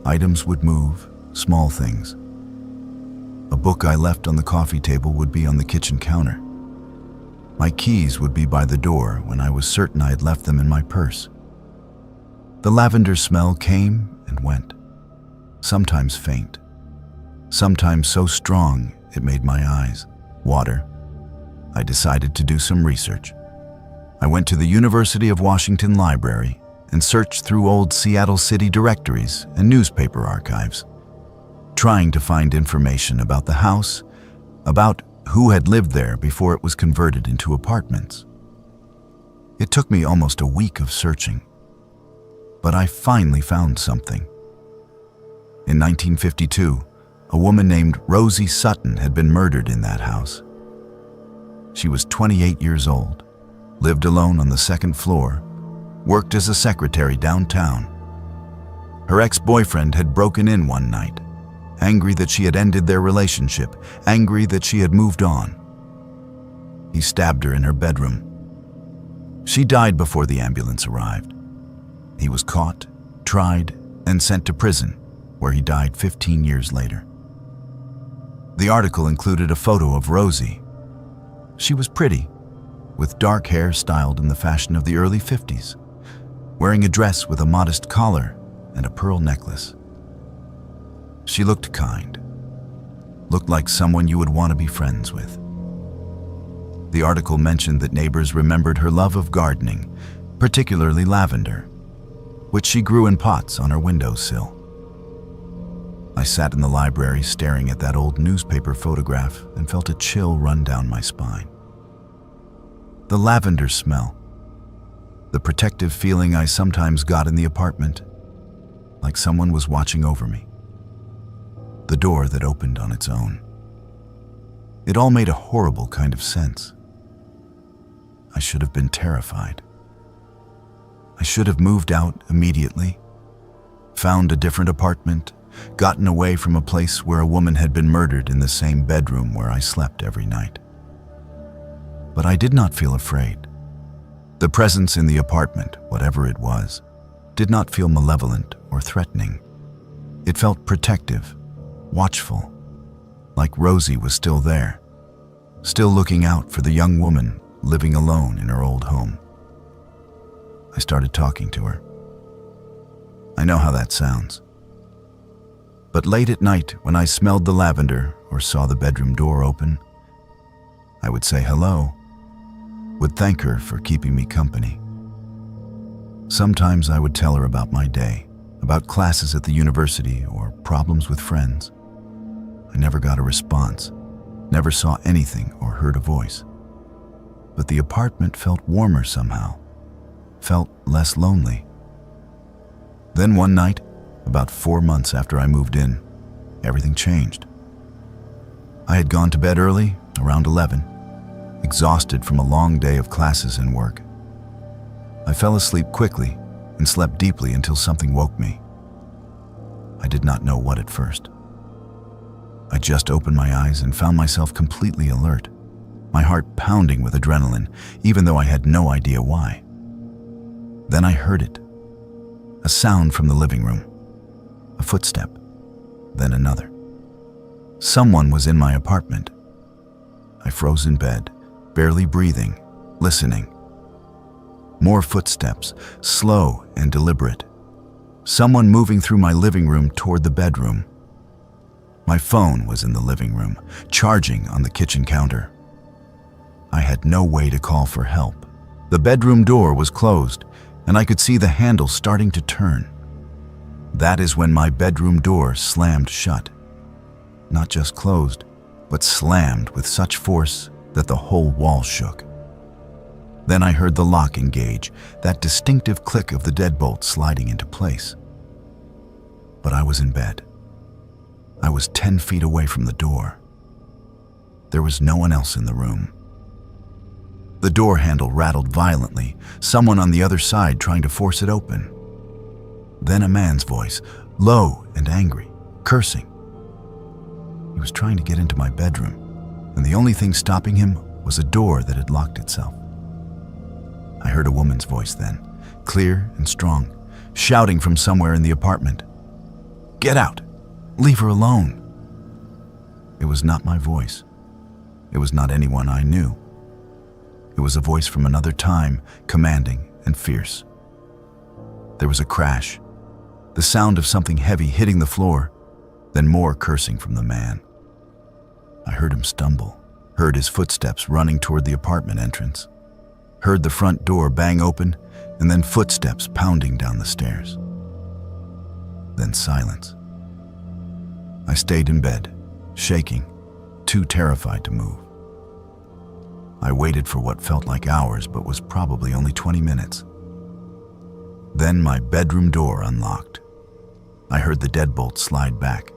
A: Items would move, small things. A book I left on the coffee table would be on the kitchen counter. My keys would be by the door when I was certain I had left them in my purse. The lavender smell came and went, sometimes faint, sometimes so strong it made my eyes water. I decided to do some research. I went to the University of Washington Library and searched through old Seattle City directories and newspaper archives, trying to find information about the house, about who had lived there before it was converted into apartments. It took me almost a week of searching, but I finally found something. In 1952, a woman named Rosie Sutton had been murdered in that house. She was 28 years old, lived alone on the second floor, worked as a secretary downtown. Her ex-boyfriend had broken in one night, angry that she had ended their relationship, angry that she had moved on. He stabbed her in her bedroom. She died before the ambulance arrived. He was caught, tried, and sent to prison, where he died 15 years later. The article included a photo of Rosie. She was pretty, with dark hair styled in the fashion of the early 50s, wearing a dress with a modest collar and a pearl necklace. She looked kind, looked like someone you would want to be friends with. The article mentioned that neighbors remembered her love of gardening, particularly lavender, which she grew in pots on her windowsill. I sat in the library staring at that old newspaper photograph and felt a chill run down my spine. The lavender smell, the protective feeling I sometimes got in the apartment, like someone was watching over me. The door that opened on its own. It all made a horrible kind of sense. I should have been terrified. I should have moved out immediately, found a different apartment, gotten away from a place where a woman had been murdered in the same bedroom where I slept every night. But I did not feel afraid. The presence in the apartment, whatever it was, did not feel malevolent or threatening. It felt protective, watchful, like Rosie was still there, still looking out for the young woman living alone in her old home. I started talking to her. I know how that sounds. But late at night, when I smelled the lavender or saw the bedroom door open, I would say hello, would thank her for keeping me company. Sometimes I would tell her about my day, about classes at the university or problems with friends. I never got a response, never saw anything or heard a voice. But the apartment felt warmer somehow, felt less lonely. Then one night, about 4 months after I moved in, everything changed. I had gone to bed early, around 11, exhausted from a long day of classes and work. I fell asleep quickly and slept deeply until something woke me. I did not know what at first. I just opened my eyes and found myself completely alert, my heart pounding with adrenaline, even though I had no idea why. Then I heard it. A sound from the living room. A footstep. Then another. Someone was in my apartment. I froze in bed, barely breathing, listening. More footsteps, slow and deliberate. Someone moving through my living room toward the bedroom. My phone was in the living room, charging on the kitchen counter. I had no way to call for help. The bedroom door was closed, and I could see the handle starting to turn. That is when my bedroom door slammed shut. Not just closed, but slammed with such force that the whole wall shook. Then I heard the lock engage, that distinctive click of the deadbolt sliding into place. But I was in bed. I was 10 feet away from the door. There was no one else in the room. The door handle rattled violently, someone on the other side trying to force it open. Then a man's voice, low and angry, cursing. He was trying to get into my bedroom, and the only thing stopping him was a door that had locked itself. I heard a woman's voice then, clear and strong, shouting from somewhere in the apartment. "Get out! Leave her alone!" It was not my voice. It was not anyone I knew. It was a voice from another time, commanding and fierce. There was a crash, the sound of something heavy hitting the floor, then more cursing from the man. I heard him stumble, heard his footsteps running toward the apartment entrance, heard the front door bang open, and then footsteps pounding down the stairs. Then silence. I stayed in bed, shaking, too terrified to move. I waited for what felt like hours, but was probably only 20 minutes. Then my bedroom door unlocked. I heard the deadbolt slide back.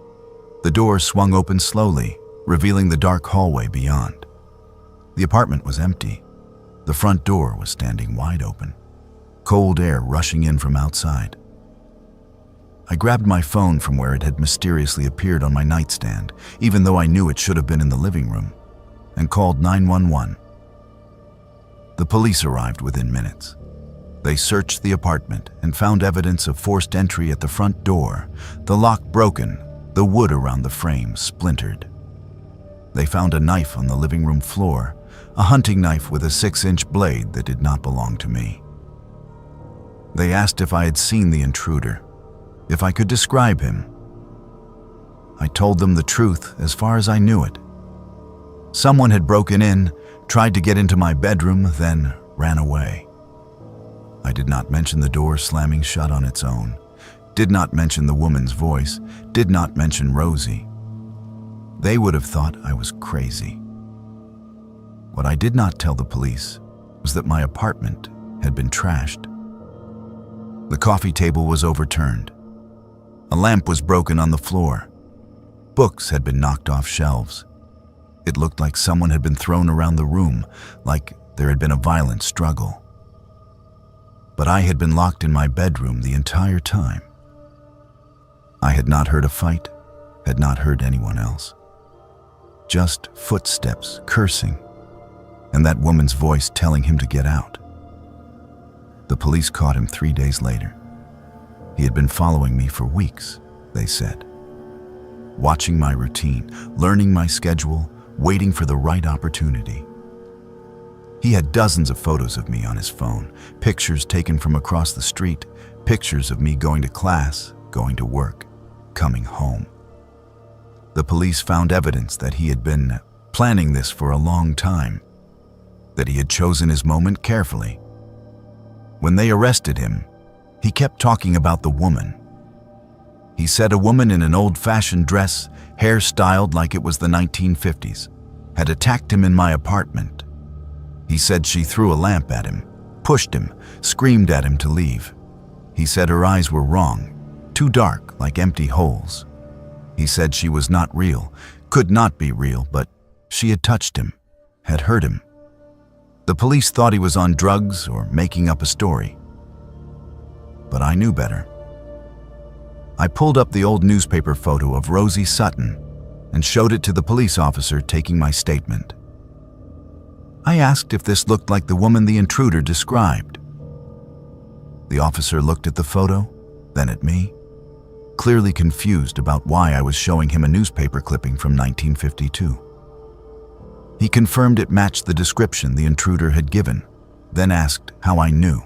A: The door swung open slowly, revealing the dark hallway beyond. The apartment was empty. The front door was standing wide open, cold air rushing in from outside. I grabbed my phone from where it had mysteriously appeared on my nightstand, even though I knew it should have been in the living room, and called 911. The police arrived within minutes. They searched the apartment and found evidence of forced entry at the front door, the lock broken, the wood around the frame splintered. They found a knife on the living room floor, a hunting knife with a 6-inch blade that did not belong to me. They asked if I had seen the intruder, if I could describe him. I told them the truth as far as I knew it. Someone had broken in, tried to get into my bedroom, then ran away. I did not mention the door slamming shut on its own, did not mention the woman's voice, did not mention Rosie. They would have thought I was crazy. What I did not tell the police was that my apartment had been trashed. The coffee table was overturned. A lamp was broken on the floor. Books had been knocked off shelves. It looked like someone had been thrown around the room, like there had been a violent struggle. But I had been locked in my bedroom the entire time. I had not heard a fight, had not heard anyone else. Just footsteps, cursing, and that woman's voice telling him to get out. The police caught him 3 days later. He had been following me for weeks, they said. Watching my routine, learning my schedule, waiting for the right opportunity. He had dozens of photos of me on his phone, pictures taken from across the street, pictures of me going to class, going to work, coming home. The police found evidence that he had been planning this for a long time, that he had chosen his moment carefully. When they arrested him, he kept talking about the woman. He said a woman in an old-fashioned dress, hair styled like it was the 1950s, had attacked him in my apartment. He said she threw a lamp at him, pushed him, screamed at him to leave. He said her eyes were wrong, too dark, like empty holes. He said she was not real, could not be real, but she had touched him, had hurt him. The police thought he was on drugs or making up a story. But I knew better. I pulled up the old newspaper photo of Rosie Sutton and showed it to the police officer taking my statement. I asked if this looked like the woman the intruder described. The officer looked at the photo, then at me, clearly confused about why I was showing him a newspaper clipping from 1952. He confirmed it matched the description the intruder had given, then asked how I knew.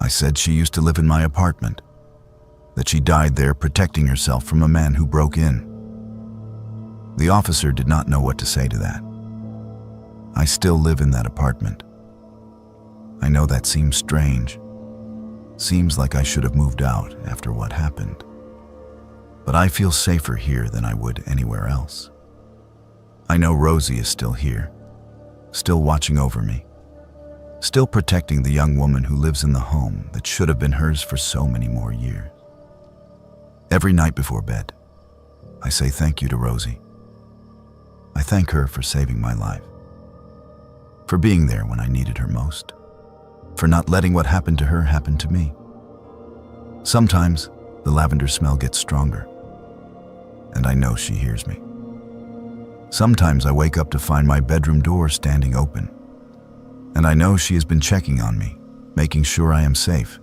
A: I said she used to live in my apartment, that she died there protecting herself from a man who broke in. The officer did not know what to say to that. I still live in that apartment. I know that seems strange. Seems like I should have moved out after what happened. But I feel safer here than I would anywhere else. I know Rosie is still here, still watching over me, still protecting the young woman who lives in the home that should have been hers for so many more years. Every night before bed, I say thank you to Rosie. I thank her for saving my life, for being there when I needed her most, for not letting what happened to her happen to me. Sometimes the lavender smell gets stronger, and I know she hears me. Sometimes I wake up to find my bedroom door standing open, and I know she has been checking on me, making sure I am safe.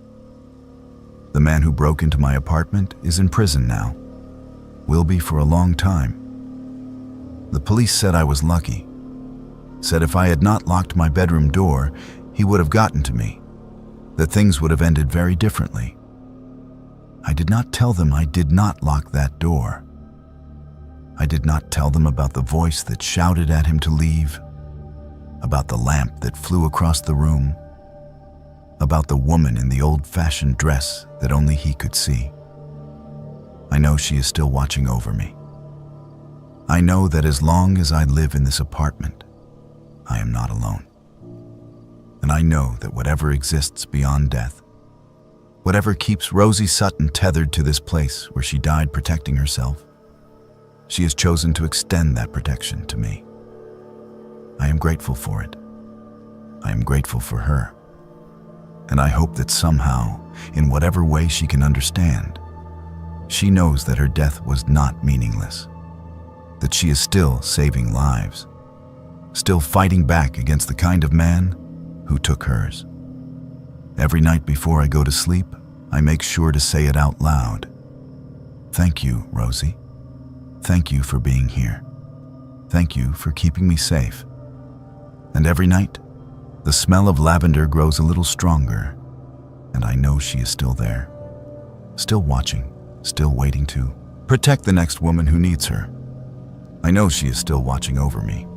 A: The man who broke into my apartment is in prison now, will be for a long time. The police said I was lucky, said if I had not locked my bedroom door, he would have gotten to me, that things would have ended very differently. I did not tell them I did not lock that door. I did not tell them about the voice that shouted at him to leave, about the lamp that flew across the room, about the woman in the old-fashioned dress that only he could see. I know she is still watching over me. I know that as long as I live in this apartment, I am not alone. And I know that whatever exists beyond death, whatever keeps Rosie Sutton tethered to this place where she died protecting herself, she has chosen to extend that protection to me. I am grateful for it. I am grateful for her. And I hope that somehow, in whatever way she can understand, she knows that her death was not meaningless, that she is still saving lives, still fighting back against the kind of man who took hers. Every night before I go to sleep, I make sure to say it out loud. Thank you, Rosie. Thank you for being here. Thank you for keeping me safe. And every night, the smell of lavender grows a little stronger, and I know she is still there, still watching, still waiting to protect the next woman who needs her. I know she is still watching over me.